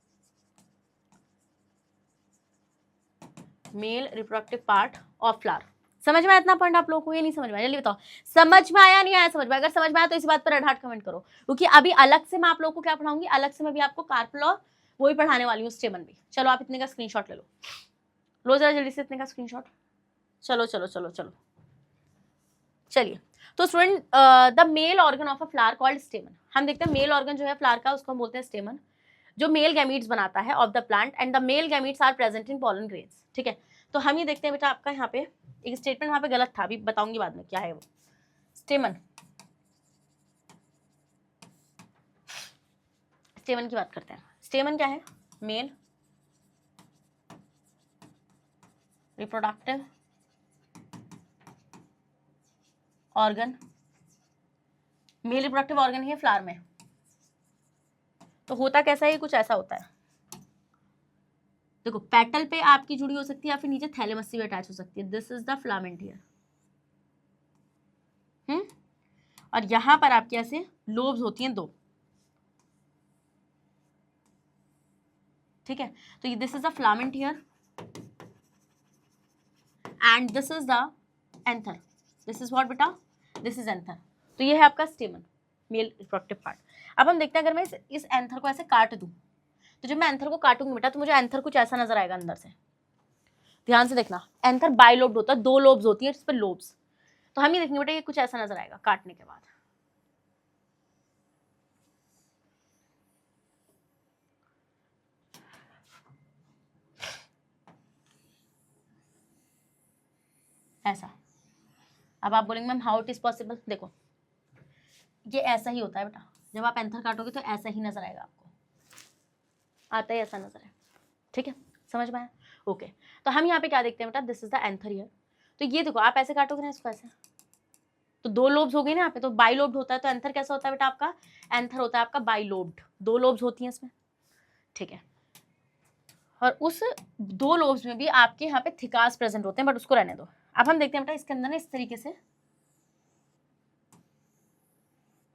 mail reproductive part of flower. समझ में आया इतना पॉइंट आप लोगों को, ये नहीं समझ में आया, जल्दी बताओ समझ में आया नहीं आया, समझ में, अगर समझ में आया तो इस बात पर रेड हार्ट कमेंट करो, क्योंकि अभी अलग से मैं आप लोगों को क्या पढ़ाऊंगी, अलग से मैं भी आपको कार्पल और वो भी पढ़ाने वाली हूँ, स्टेमन भी। चलो आप इतने का स्क्रीनशॉट ले लो जरा जल्दी से, इतने का स्क्रीनशॉट। चलो चलो चलो चलो चलिए। तो student, the male organ of a flower called stamen. हम देखते हैं मेल ऑर्गन जो है फ्लावर का, उसको हम बोलते हैं स्टेमन, जो मेल गैमीट्स बनाता है of the plant, and the male gametes are present in pollen grains, ठीक है। तो हम ये देखते हैं बेटा, आपका यहाँ पे एक स्टेटमेंट वहां पे गलत था, अभी बताऊंगी बाद में क्या है वो। स्टेमन, स्टेमन की बात करते हैं। स्टेमन क्या है, male reproductive organ, male reproductive organ है फ्लावर में। तो होता कैसा है, कुछ ऐसा होता है, देखो पेटल पे आपकी जुड़ी हो सकती है, या फिर नीचे थैलेमस से भी अटैच हो सकती है। This is the filament here, और यहां पर आपके ऐसे लोब्स होती हैं 2, ठीक है। तो this is the filament here and this is the anther, this is what बेटा, दिस इज एंथर। तो ये है आपका स्टेमन, मेल रिप्रोडक्टिव पार्ट। अब हम देखते हैं, अगर मैं इस एंथर को ऐसे काट दूं, तो जब मैं एंथर को काटूंगी बेटा, तो मुझे एंथर कुछ ऐसा नजर आएगा अंदर से, ध्यान से देखना। एंथर बाइलोब्ड होता है, 2 लोब्स होती है इस पर लोब्स। तो हम ये देखेंगे बेटा, ये कुछ ऐसा नजर आएगा काटने के बाद, ऐसा। अब आप बोलेंगे ma'am how it is possible, देखो ये ऐसा ही होता है बेटा, जब आप एंथर काटोगे तो ऐसा ही नजर आएगा आपको, आता ही ऐसा नजर है, ठीक है, समझ में आया, ओके। तो हम यहाँ पे क्या देखते हैं बेटा, this is the anther here. तो ये देखो, आप ऐसे काटोगे ना इसको ऐसे, तो 2 लोब्स हो गए ना यहाँ पे, तो बाइलोब्ड होता है। तो एंथर कैसा होता है बेटा आपका, एंथर होता है आपका बाइलोब्ड, 2 लोब्स होती हैं इसमें, ठीक है। और उस 2 लोब्स में भी आपके यहाँ पे थिकास प्रेजेंट होते हैं, बट उसको रहने दो। अब हम देखते हैं बेटा, इसके अंदर ना इस तरीके से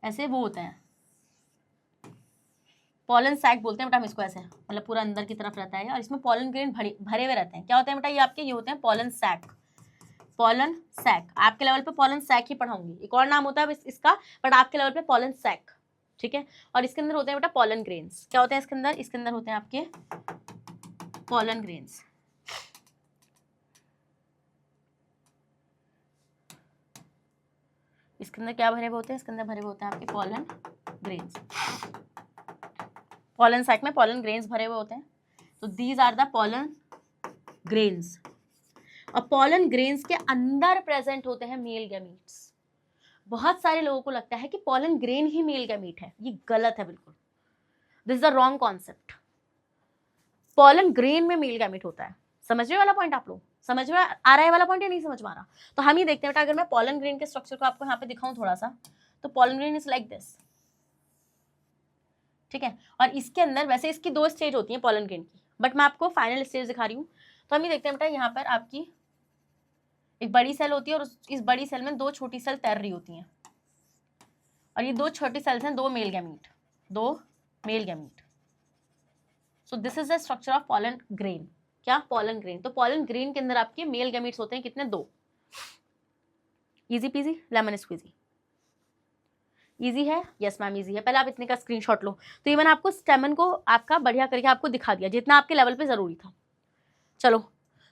ऐसे वो होते हैं, पॉलन सैक बोलते हैं बेटा हम इसको, ऐसे मतलब पूरा अंदर की तरफ रहता है, और इसमें पॉलन ग्रेन भरे हुए रहते हैं। क्या होते हैं बेटा, ये आपके ये होते हैं पॉलन सैक, पॉलन सैक। आपके लेवल पे पॉलन सैक ही पढ़ाऊंगी, एक और नाम होता है इसका, बट आपके लेवल पे पॉलन सैक, ठीक है। और इसके अंदर होते हैं बेटा पॉलन ग्रेन्स। क्या होते हैं इसके अंदर, इसके अंदर होते हैं आपके पॉलन ग्रेन्स। इसके अंदर क्या भरे हुए होते हैं, इसके अंदर भरे हुए होते हैं आपके पॉलन ग्रेन्स। पॉलन सैक में पॉलन ग्रेन्स भरे हुए होते हैं, तो these are the pollen grains. और पॉलन ग्रेन्स के अंदर प्रेजेंट होते हैं मेल गैमीट्स। बहुत सारे लोगों को लगता है कि पॉलन ग्रेन ही मेल गैमीट है, ये गलत है बिल्कुल, this is the wrong concept. Pollen grain में मेल गैमीट होता है, समझ रहे वाला पॉइंट आप लोग, समझ में आ रहा है वाला पॉइंट या नहीं समझ में आ रहा? तो हम ये देखते हैं बेटा, अगर मैं पॉलन ग्रेन के स्ट्रक्चर को आपको यहाँ पे दिखाऊं थोड़ा सा, तो pollen grain is like this, ठीक है। और इसके अंदर वैसे इसकी 2 स्टेज होती है पॉलन ग्रेन की, बट मैं आपको फाइनल स्टेज दिखा रही हूँ। तो हम ये देखते हैं बेटा, यहाँ पर आपकी एक बड़ी सेल होती है और इस बड़ी सेल में 2 छोटी सेल तैर रही होती हैं, और ये 2 छोटी सेल्स हैं, 2 male gamete, 2 male gamete. So this is the structure of pollen grain. क्या? Pollen grain. तो पॉलन ग्रेन के अंदर आपके मेल गैमीट्स होते हैं कितने? 2। Easy peasy lemon squeezy. Easy है? यस मैम इजी है। पहले आप इतने का स्क्रीनशॉट लो। तो ये मैंने आपको स्टेमन को आपका बढ़िया करके आपको दिखा दिया, जितना आपके लेवल पे जरूरी था। चलो,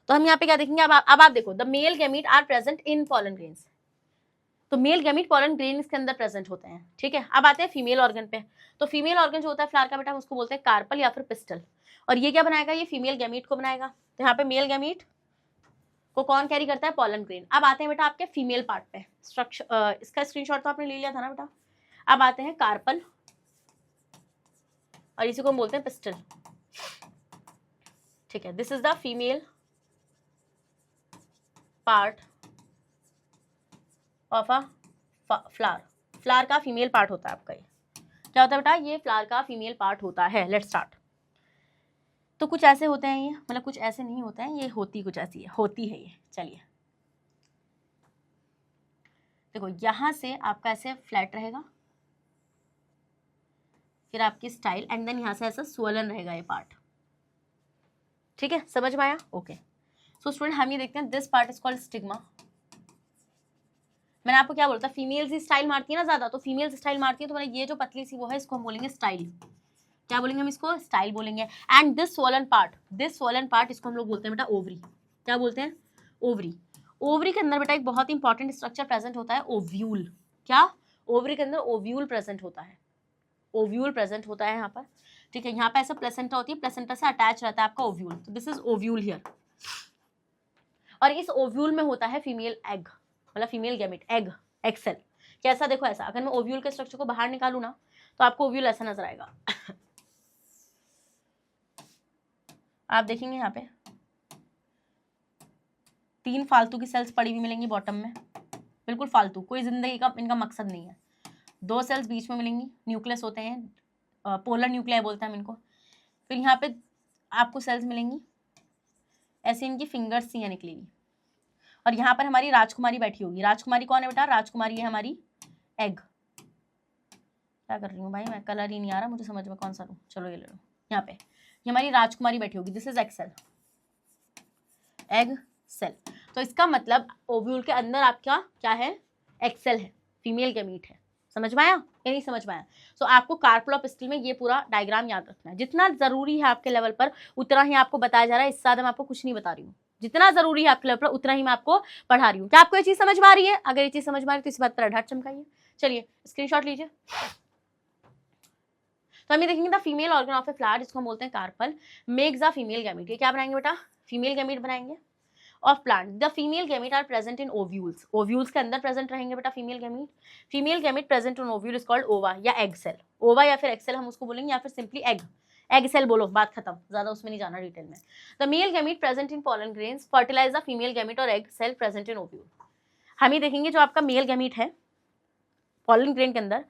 तो हम यहाँ पे क्या देखेंगे, अब आप देखो, the male gamete are present in pollen grains. तो मेल गैमीट पॉलन ग्रेन्स के अंदर प्रेजेंट होते हैं, ठीक है। अब आते हैं फीमेल ऑर्गन पे। तो फीमेल ऑर्गन जो होता है फ्लावर का बेटा, उसको बोलते हैं कार्पल या फिर पिस्टल। और ये क्या बनाएगा? ये फीमेल गैमीट को बनाएगा। तो यहाँ पे मेल गैमीट को कौन कैरी करता है? Pollen grain. अब आते हैं बेटा आपके फीमेल पार्ट पे। स्ट्रक्चर इसका स्क्रीनशॉट तो आपने ले लिया था ना बेटा। अब आते हैं कार्पल, और इसी को हम बोलते हैं पिस्टल, ठीक है। This is the female part of a flower. Flower का फीमेल पार्ट होता है आपका। ये क्या होता है बेटा? ये फ्लावर का फीमेल पार्ट होता है। Let's start. तो कुछ ऐसे होते हैं ये, मतलब कुछ ऐसे नहीं होते हैं, ये होती कुछ ऐसी है, होती है ये। चलिए देखो, यहां से आपका ऐसे फ्लैट रहेगा, फिर आपकी स्टाइल, एंड देन यहां से ऐसा स्वलन रहेगा ये पार्ट, ठीक है। समझ में आया? ओके। सो स्टूडेंट, हम ये देखते हैं, this part is called stigma. मैंने आपको क्या बोलता, फीमेल्स स्टाइल मारती है ना ज्यादा, तो फीमेल्स स्टाइल मारती है, तो ये जो पतली सी वो है, इसको हम बोलेंगे स्टाइल। क्या बोलेंगे हम इसको? स्टाइल बोलेंगे। एंड दिस स्वोलन पार्ट इसको हम लोग बोलते हैं बेटा ओवरी। क्या बोलते हैं? ओवरी। ओवरी के अंदर बेटा एक बहुत इंपॉर्टेंट स्ट्रक्चर प्रेजेंट होता है, ओव्यूल। क्या? ओवरी के अंदर ओव्यूल प्रेजेंट होता है, ओव्यूल प्रेजेंट होता है यहाँ पर, ठीक है। यहाँ पे ऐसा प्लेसेंटा होती है, प्लेसेंटा से अटैच रहता है आपका ओव्यूल। तो दिस इज ओव्यूल हियर। और इस ओव्यूल में होता है फीमेल एग, मतलब फीमेल गैमेट, एग, एक्सेल। कैसा? देखो ऐसा, अगर मैं ओव्यूल के स्ट्रक्चर को बाहर निकालू ना, तो आपको ओव्यूल ऐसा नजर आएगा। आप देखेंगे यहाँ पे 3 फालतू की सेल्स पड़ी हुई मिलेंगी बॉटम में, बिल्कुल फालतू, कोई जिंदगी का इनका मकसद नहीं है। 2 सेल्स बीच में मिलेंगी, न्यूक्लियस होते हैं, पोलर न्यूक्लियाई बोलते हैं हम इनको। फिर यहाँ पे आपको सेल्स मिलेंगी ऐसे, इनकी फिंगर्स सी हैं निकली हुई। और यहाँ पर हमारी राजकुमारी बैठी होगी। राजकुमारी कौन है बेटा? राजकुमारी है हमारी एग। क्या कर रही हूँ भाई मैं, कलर ही नहीं आ रहा मुझे समझ में, कौन सा लूँ? चलो ये ले लो। यहाँ पे ये हमारी राजकुमारी बैठी होगी। This is egg cell, egg cell. तो इसका मतलब ओव्यूल के अंदर आपका क्या है? एक्सेल है, फीमेल गैमीट है। समझ में आया या नहीं समझ में आया? सो आपको कार्पल और पिस्टल में ये पूरा डायग्राम याद रखना है। जितना जरूरी है आपके लेवल पर उतना ही आपको बताया जा रहा है, इससे ज्यादा मैं आपको कुछ नहीं बता रही हूँ। जितना जरूरी है आपके लेवल पर उतना ही मैं आपको पढ़ा रही हूँ। क्या आपको ये चीज समझ में आ रही है? अगर ये चीज समझ में आ रही है तो इस बात पर अढ़ाट चमकाइए। चलिए स्क्रीनशॉट लीजिए। तो हम ये देखेंगे the female organ of a flower, जिसको हम बोलते हैं carpel, makes the female gamete. ये क्या बनाएंगे बेटा? फीमेल गैमीट बनाएंगे of plant. The female gamete are present in ovules. Ovules के अंदर प्रेजेंट रहेंगे बेटा female gamete. Female gamete present in ovule is called ova या एग सेल। ओवा या फिर एक्सेल हम उसको बोलेंगे, या फिर सिंपली एग, एग सेल बोलो, बात खत्म, ज्यादा उसमें नहीं जाना डिटेल में। The male gamete present in pollen grains fertilise the female gamete और egg cell present in ovule. हम ये देखेंगे जो आपका मेल गैमीट है पॉलन ग्रेन के अंदर,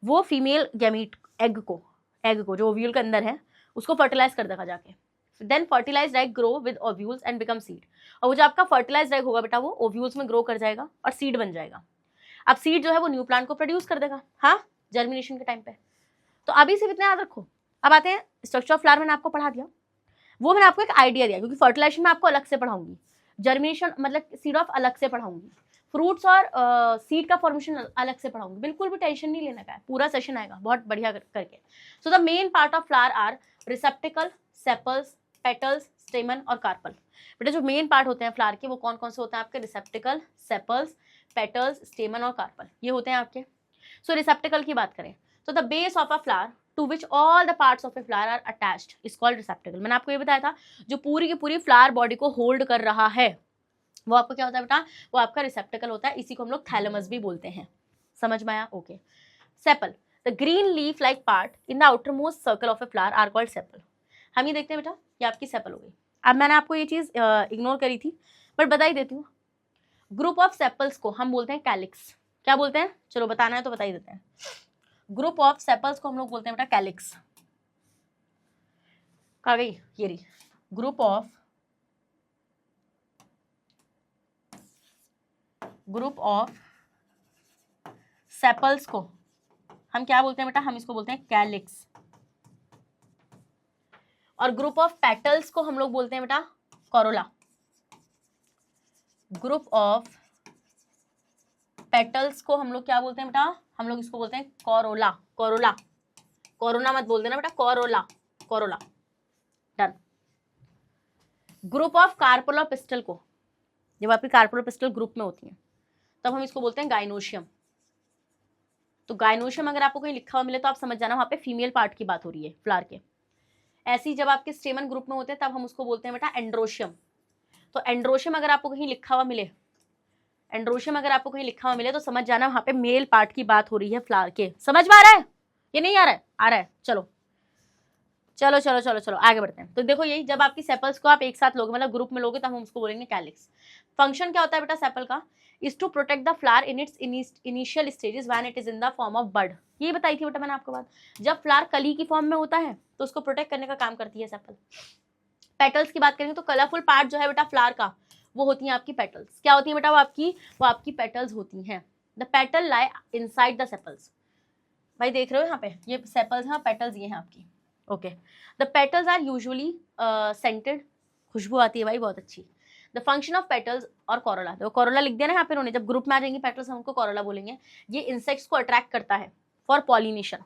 वो फीमेल गैमीट एग को जो ओव्यूल के अंदर है उसको फर्टिलाइज कर देगा जाके। Then fertilized egg grow with ovules and become seed. और वो जो आपका फर्टिलाइज्ड एग होगा बेटा वो ओव्यूल्स में ग्रो कर जाएगा और सीड बन जाएगा। अब सीड जो है वो न्यू प्लांट को प्रोड्यूस कर देगा, हाँ, जर्मिनेशन के टाइम पे। तो अभी सिर्फ इतना याद रखो। अब आते हैं स्ट्रक्चर ऑफ फ्लावर, मैंने आपको पढ़ा दिया, वो मैंने आपको एक आइडिया दिया, क्योंकि फर्टिलाइजेशन में आपको अलग से पढ़ाऊंगी, जर्मिनेशन मतलब सीड ऑफ अलग से पढ़ाऊंगी, फ्रूट्स और सीड का फॉर्मेशन अलग से पढ़ाऊंगी। बिल्कुल भी टेंशन नहीं लेना का है, पूरा सेशन आएगा बहुत बढ़िया करके। So the main part of flower are receptacle, sepals, petals, stamen और कार्पल। बेटा जो मेन पार्ट होते हैं फ्लावर के वो कौन कौन से होते हैं आपके? रिसेप्टिकल, सेपल्स, पेटल्स, स्टेमन और कार्पल, ये होते हैं आपके। सो रिसेप्टिकल की बात करें तो the base of a flower to which all the parts of a flower are attached is called receptacle. मैंने आपको ये बताया था, जो पूरी की पूरी फ्लावर बॉडी को होल्ड कर रहा है वो आपको क्या होता है बेटा? वो आपका रिसेप्टिकल होता है। इसी को हम लोग थैलेमस भी बोलते हैं। समझ में आया? Okay. Sepal, the green leaf like part in the outermost circle of a flower are called sepal. हम ये देखते हैं बेटा, ये आपकी सेपल हो गई। अब मैंने आपको ये चीज इग्नोर करी थी बट बता ही देती हूँ। ग्रुप ऑफ सेपल्स को हम बोलते हैं कैलिक्स। क्या बोलते हैं, चलो बताना है तो बता ही देते हैं। ग्रुप ऑफ सेपल्स को हम लोग बोलते हैं बेटा कैलिक्स। कहा गई ये रही, ग्रुप ऑफ सेपल्स को हम क्या बोलते हैं बेटा, हम इसको बोलते हैं कैलिक्स। और ग्रुप ऑफ पेटल्स को हम लोग बोलते हैं बेटा कोरोला। ग्रुप ऑफ पेटल्स को हम लोग क्या बोलते हैं बेटा, हम लोग इसको बोलते हैं कोरोला। कोरोला, कोरोना मत बोल देना बेटा, corolla, corolla. Done. Group of carpel pistil को, जब आपकी कार्पोला पिस्टल ग्रुप में होती है तब हम इसको बोलते हैं गाइनोशियम। तो गाइनोशियम अगर आपको कहीं लिखा हुआ मिले तो आप समझ जाना वहां पे फीमेल पार्ट की बात हो रही है फ्लावर के। ऐसी जब आपके स्टेमन ग्रुप में होते हैं तब हम उसको बोलते हैं बेटा एंड्रोशियम। तो एंड्रोशियम अगर आपको कहीं लिखा हुआ मिले, एंड्रोशियम अगर आपको कहीं लिखा हुआ मिले तो समझ जाना वहां पे मेल पार्ट की बात हो रही है फ्लावर के। समझ में आ रहा है, ये नहीं आ रहा है, आ रहा है। चलो चलो चलो चलो चलो आगे बढ़ते हैं। तो देखो यही, जब आपकी सेपल्स को आप एक साथ लोगे मतलब ग्रुप में लोगे तब हम उसको बोलेंगे कैलिक्स। फंक्शन क्या होता है बेटा सेपल का, is to protect the flower in its initial stages when it is in the form of bud. ये बताई थी बेटा मैंने आपको बात, जब फ्लावर कली की फॉर्म में होता है तो उसको प्रोटेक्ट करने का काम करती है सेपल। पेटल्स की बात करेंगे तो कलरफुल पार्ट जो है बेटा फ्लावर का वो होती है आपकी पेटल्स। क्या होती है बेटा, वो आपकी पेटल्स होती हैं। The petal lie inside the sepals. भाई देख रहे हो यहाँ पे ये सेपल्स हैं, पेटल्स ये हैं आपकी। Okay, the petals are usually scented, खुशबू आती है भाई बहुत अच्छी। द फंक्शन ऑफ पेटल्स और कोरोला, देखो कोरोला लिख दिया ना यहाँ पे उन्होंने, जब ग्रुप में आ जाएंगी पेटल्स हम उनको कोरोला बोलेंगे। ये इंसेक्ट्स को अट्रैक्ट करता है फॉर पॉलिनेशन,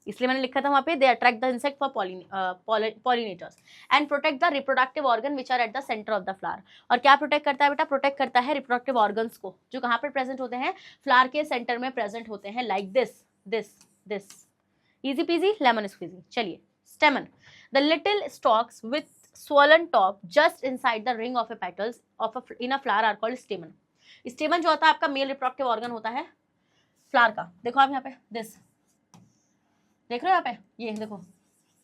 इसलिए मैंने लिखा था वहाँ पे they attract the insect for pollinators and protect the reproductive organ which are at the centre of the flower. और क्या प्रोटेक्ट करता है बेटा, प्रोटेक्ट करता है रिप्रोडक्टिव ऑर्गन्स को जो कहाँ पर प्रेजेंट होते हैं, फ्लावर के सेंटर में प्रेजेंट होते हैं, like this this this. Easy peasy lemon squeezy. चलिए stamen, the little stalks with swollen top just inside the ring of a petals of in a flower are called stamen। स्टेमन जो होता है आपका male reproductive organ होता है flower का। देखो आप यहाँ पे दिस देख रहे हो यहाँ पे, ये देखो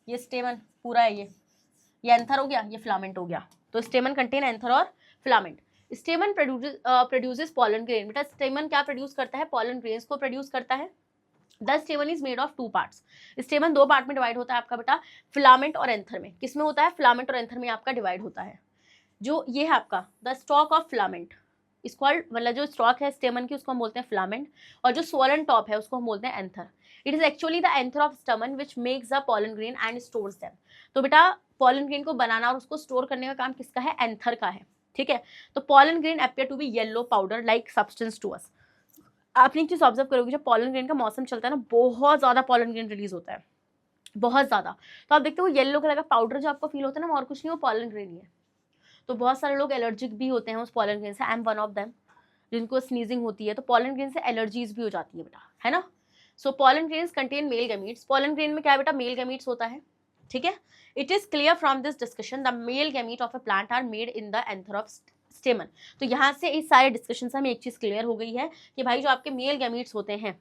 ये स्टेमन पूरा है, ये एंथर हो गया, ये फिलामेंट हो गया। तो स्टेमन कंटेन एंथर और फिलामेंट। स्टेमन produces pollen grain. बेटा स्टेमन क्या प्रोड्यूस करता है, पॉलन ग्रेन्स को प्रोड्यूस करता है। The स्टेमन is made of 2 parts. स्टेमन 2 part में डिवाइड होता है आपका बेटा, फिलामेंट और एंथर में। किसमें होता है, फिलामेंट और एंथर में आपका डिवाइड होता है। जो ये है आपका the stock of filament is called, मतलब जो स्टॉक है स्टेमन की उसको हम बोलते हैं फिलामेंट, और जो स्वोलन टॉप है उसको हम बोलते हैं anther. It is actually the anther of स्टेमन which makes the pollen grain and stores them. तो बेटा पॉलन ग्रेन को बनाना और उसको स्टोर करने का काम किसका है, एंथर का है। ठीक है, तो pollen grain appear to be yellow powder like substance to us. आपने एक चीज ऑब्जर्व करोगे, जब पॉलन ग्रेन का मौसम चलता है ना बहुत ज्यादा पॉलन ग्रेन रिलीज होता है, बहुत ज्यादा। तो आप देखते हो येलो कलर का पाउडर जो आपको फील होता है ना, और कुछ नहीं, वो पॉलन ग्रेन ही है। तो बहुत सारे लोग एलर्जिक भी होते हैं उस पॉलन ग्रेन से। I am one of them, जिनको स्नीजिंग होती है तो पॉलन ग्रेन से एलर्जीज भी हो जाती है बेटा, है ना। So pollen grains contain male gametes. Pollen grain में क्या है बेटा, मेल गैमीट्स होता है। ठीक है, it is clear from this discussion the male gamete of a plant are made in the anther of stamen. तो यहाँ से इस सारे डिस्कशन से हमें एक चीज क्लियर हो गई है कि भाई जो आपके मेल गैमीट्स होते हैं,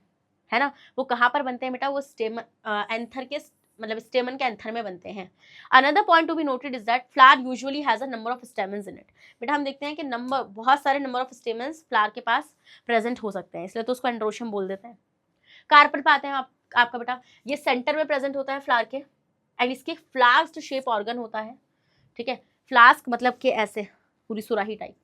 है ना, वो कहाँ पर बनते हैं बेटा, वो स्टेमन एंथर के मतलब स्टेमन के एंथर में बनते हैं। Another point to be noted is that flower usually has a number of stamens in it. बेटा हम देखते हैं कि बहुत सारे नंबर ऑफ स्टेमन्स फ्लावर के पास प्रेजेंट हो सकते हैं, इसलिए तो उसको एंड्रोशियम बोल देते हैं। कार्पेल पे आते हैं आपका बेटा, ये सेंटर में प्रेजेंट होता है फ्लावर के एंड इसके फ्लास्क शेप ऑर्गन होता है। ठीक है, फ्लास्क मतलब कि ऐसे पूरी सुराही type.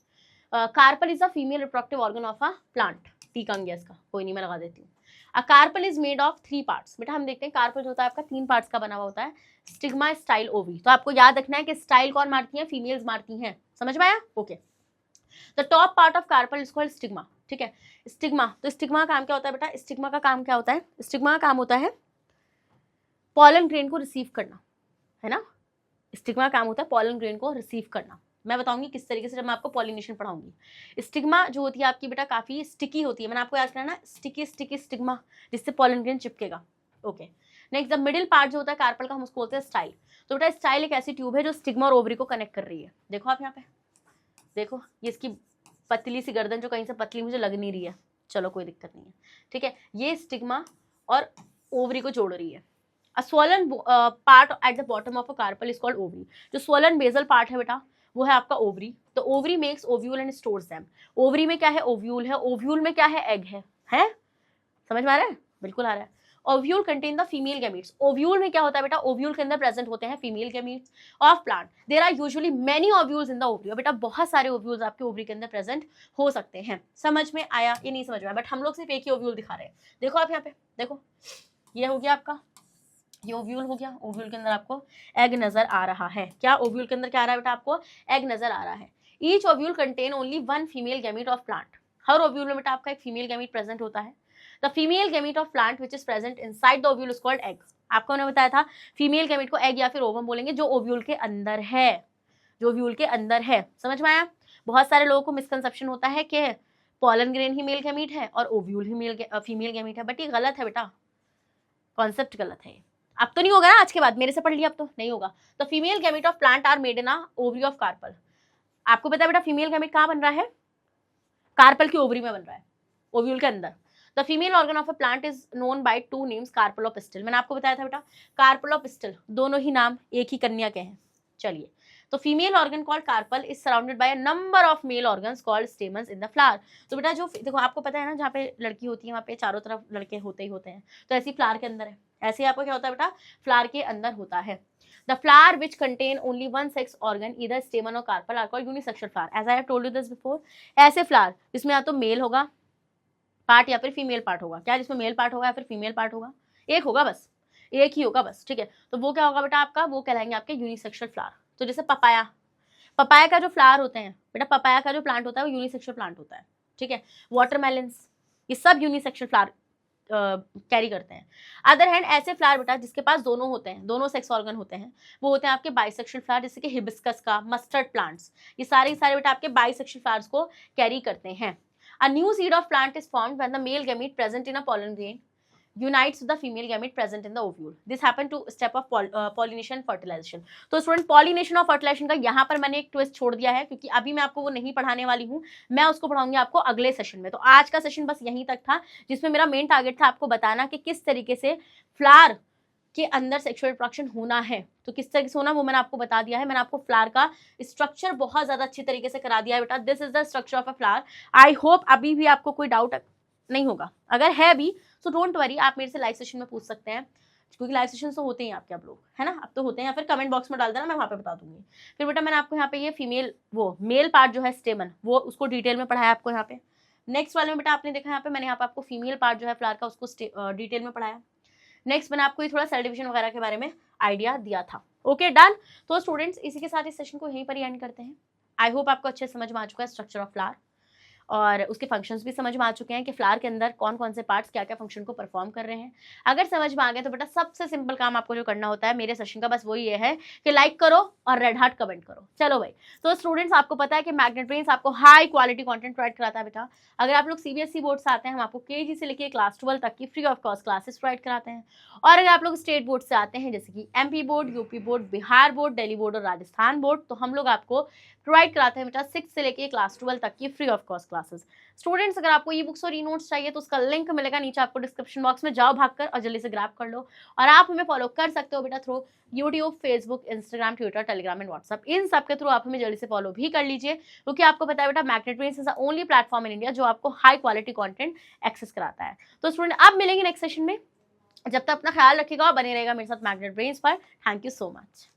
Carpel is a female reproductive organ of a plant. टीकंग है इसका, कोई नहीं मैं लगा देती हूँ। A carpel is made of 3 parts. बेटा हम देखते हैं कार्पल जो होता है आपका 3 पार्ट्स का बना हुआ होता है, स्टिग्मा, स्टाइल, ओवी। तो आपको याद रखना है कि स्टाइल कौन मारती है, फीमेल्स मारती हैं। समझ में आया, okay. The top part of carpel is called stigma. ठीक है, स्टिग्मा, तो स्टिग्मा का काम क्या होता है बेटा, स्टिग्मा का काम क्या होता है, स्टिग्मा का काम होता है पॉलन ग्रेन को रिसीव करना, है ना। स्टिग्मा का काम होता है पॉलन ग्रेन को रिसीव करना। मैं बताऊंगी किस तरीके से जब मैं आपको पॉलिनेशन पढ़ाऊंगी। स्टिग्मा जो होती है आपकी बेटा काफी स्टिकी होती है, मैंने आपको याद करना, स्टिकी स्टिकी स्टिग्मा, जिससे पॉलन ग्रेन चिपकेगा। Okay, next the middle part जो होता है कार्पल का हम उसको बोलते हैं स्टाइल। तो बेटा स्टाइल एक ऐसी ट्यूब है जो स्टिग्मा और ओवरी को कनेक्ट कर रही है। देखो आप यहाँ पे देखो, ये इसकी पतली सी गर्दन जो कहीं से पतली मुझे लग नहीं रही है, चलो कोई दिक्कत नहीं है। ठीक है, ये स्टिग्मा और ओवरी को जोड़ रही है। A swollen part at the bottom of a carpel is called ovary. जो स्वॉलन बेसल पार्ट है बेटा वो है आपका ओवरी। तो ovary makes ovule and stores them. Ovary में क्या है? ओव्यूल है। ओव्यूल में क्या है? एग है? समझ में आ रहा है? बिल्कुल आ रहा है। Ovule contain the female gametes. Ovule में क्या होता है बेटा? ओव्यूल के अंदर प्रेजेंट होते हैं female gametes of plant. There are usually many ovules in the ovary. बेटा बहुत सारे ओव्यूल्स आपके ओवरी के अंदर प्रेजेंट हो सकते हैं। समझ में आया? ये नहीं समझ में आया, बट हम लोग सिर्फ एक ही ओव्यूल दिखा रहे हैं। देखो आप यहाँ पे देखो, ये हो गया आपका, ये ओव्यूल हो गया। ओव्यूल के अंदर आपको एग नजर आ रहा है। क्या ओव्यूल के अंदर क्या आ रहा है बेटा? आपको एग नजर आ रहा है। Each ovule contain only one female gamete of plant. Her ovule में बेटा आपका एक फीमेल गैमीट प्रेजेंट होता है। The female gamete of plant which is present inside the ovule is called egg. आपको मैंने बताया था फीमेल गैमीट को एग या फिर ओवम बोलेंगे, जो ओव्यूल के अंदर है, जो ओव्यूल के अंदर है। समझ में आया? बहुत सारे लोगों को मिसकंसेप्शन होता है कि पॉलन ग्रेन ही मेल गैमीट है और ओव्यूल ही फीमेल गैमीट है, बट ये गलत है बेटा, कॉन्सेप्ट गलत है। अब तो नहीं होगा ना, आज के बाद मेरे से पढ़ लिया, अब तो नहीं होगा। तो female gamete of plant are made in a ovary of carpel. आपको पता है बेटा फीमेल गैमीट कहाँ बन रहा है? कार्पल की ओवरी में बन रहा है, ओव्यूल के अंदर। The female organ of a plant is known by two names, carpel और पिस्टल। मैंने आपको बताया था बेटा कार्पल और पिस्टल दोनों ही नाम एक ही कन्या के हैं। चलिए, तो female organ called carpel is surrounded by a number of male organs called stamens in the flower. तो बेटा जो देखो आपको पता है ना, जहाँ पे लड़की होती है वहाँ पे चारों तरफ लड़के होते ही होते हैं, तो ऐसी फ्लावर के अंदर है। ऐसे ही आपको क्या होता है बेटा? फ्लावर के अंदर होता है। The flower which contain only one sex organ either stamen और carpel are called unisexual flower. As I have told you this before. ऐसे फ्लावर जिसमें या तो मेल होगा पार्ट या फिर फीमेल पार्ट होगा। क्या? जिसमें मेल पार्ट होगा या फिर फीमेल पार्ट होगा, एक होगा बस, एक ही होगा बस, ठीक है। तो वो क्या होगा बेटा आपका? वो कहलाएंगे आपके यूनिसेक्सुअल फ्लावर। तो जैसे पपाया, पपाया का जो फ्लावर होते हैं बेटा, पपाया का जो प्लांट होता है वो यूनिसेक्सुअल प्लांट होता है, ठीक है। वाटरमेलन्स, ये सब यूनिसेक्सुअल फ्लावर कैरी करते हैं। अदर हैंड ऐसे फ्लावर बेटा जिसके पास दोनों होते हैं, दोनों सेक्स ऑर्गन होते हैं, वो होते हैं आपके बाइसेक्सुअल फ्लावर, जैसे कि हिबिस्कस का, मस्टर्ड प्लांट्स, ये सारे बेटा आपके बाइसेक्सुअल फ्लावर्स को कैरी करते हैं। A new seed of plant is formed when the male gamete present in a pollen grain unites with the female gamete present in the ovule. This happen to step of pollination fertilization. तो student pollination और fertilisation का यहाँ पर मैंने एक twist छोड़ दिया है, क्योंकि अभी मैं आपको वो नहीं पढ़ाने वाली हूँ, मैं उसको पढ़ाऊंगी आपको अगले सेशन में। तो आज का सेशन बस यहीं तक था, जिसमें मेरा मेन टारगेट था आपको बताना कि किस तरीके से फ्लावर के अंदर सेक्सुअल रिप्रोडक्शन होना है। तो किस तरीके से होना वो मैंने आपको बता दिया है। मैंने आपको फ्लावर का स्ट्रक्चर बहुत ज्यादा अच्छी तरीके से करा दिया है बेटा। This is the structure of a flower. I hope अभी भी आपको कोई डाउट नहीं होगा। अगर है भी तो डोंट वरी, आप मेरे से लाइव सेशन में पूछ सकते हैं, क्योंकि लाइव सेशन तो होते ही आपके, आप लोग है ना, अब तो होते हैं, या फिर कमेंट बॉक्स में डाल देना, मैं वहाँ पे बता दूंगी। फिर बेटा मैंने आपको यहाँ पे ये फीमेल वो मेल पार्ट जो है स्टेमन, वो उसको डिटेल में पढ़ाया आपको यहाँ पे। नेक्स्ट वाले में बेटा आपने देखा यहाँ पे मैंने यहाँ पे आपको फीमेल पार्ट जो है फ्लावर का उसको डिटेल में पढ़ाया। नेक्स्ट मैंने आपको ये थोड़ा सेल डिवीजन वगैरह के बारे में आइडिया दिया था। Okay done. तो स्टूडेंट्स इसी के साथ इस सेशन को यहीं पर ही एंड करते हैं। आई होप आपको अच्छे समझ में आ चुका है स्ट्रक्चर ऑफ फ्लावर, और उसके फंक्शंस भी समझ में आ चुके हैं कि फ्लावर के अंदर कौन कौन से पार्ट्स क्या क्या फंक्शन को परफॉर्म कर रहे हैं। अगर समझ में आ गया तो बेटा सबसे सिंपल काम आपको जो करना होता है मेरे सेशन का, बस वो ये है कि लाइक करो और रेड हार्ट कमेंट करो। चलो भाई, तो स्टूडेंट्स आपको पता है कि मैग्नेट ब्रेन्स आपको हाई क्वालिटी कंटेंट प्रोवाइड कराता है बेटा। अगर आप लोग सीबीएसई बोर्ड से आते हैं, हम आपको केजी से लेकर क्लास 12 तक की free of cost classes provide कराते हैं। और अगर आप लोग स्टेट बोर्ड से आते हैं, जैसे कि MP board, UP board, Bihar board, Delhi board और राजस्थान बोर्ड, तो हम लोग आपको प्रोवाइड कराते हैं बेटा 6 से लेकर क्लास 12 तक की free of cost classes. Students अगर आपको ई बुक्स और ई नोट्स चाहिए तो उसका लिंक मिलेगा नीचे आपको डिस्क्रिप्शन बॉक्स में, जाओ भागकर और जल्दी से ग्रैब कर लो। और आप हमें फॉलो कर सकते हो बेटा through YouTube, Facebook, Instagram, Twitter, Telegram and WhatsApp. इन सब के थ्रू आप हमें जल्दी से फॉलो भी कर लीजिए, क्योंकि आपको पता है बेटा magnet Brains is the only platform in India जो आपको हाई क्वालिटी कंटेंट एक्सेस कराता है। तो स्टूडेंट अब मिलेंगे नेक्स्ट सेशन में, जब तक अपना ख्याल रखिएगा और बने रहेगा मेरे साथ मैग्नेट ब्रेन्स पर। Thank you so much.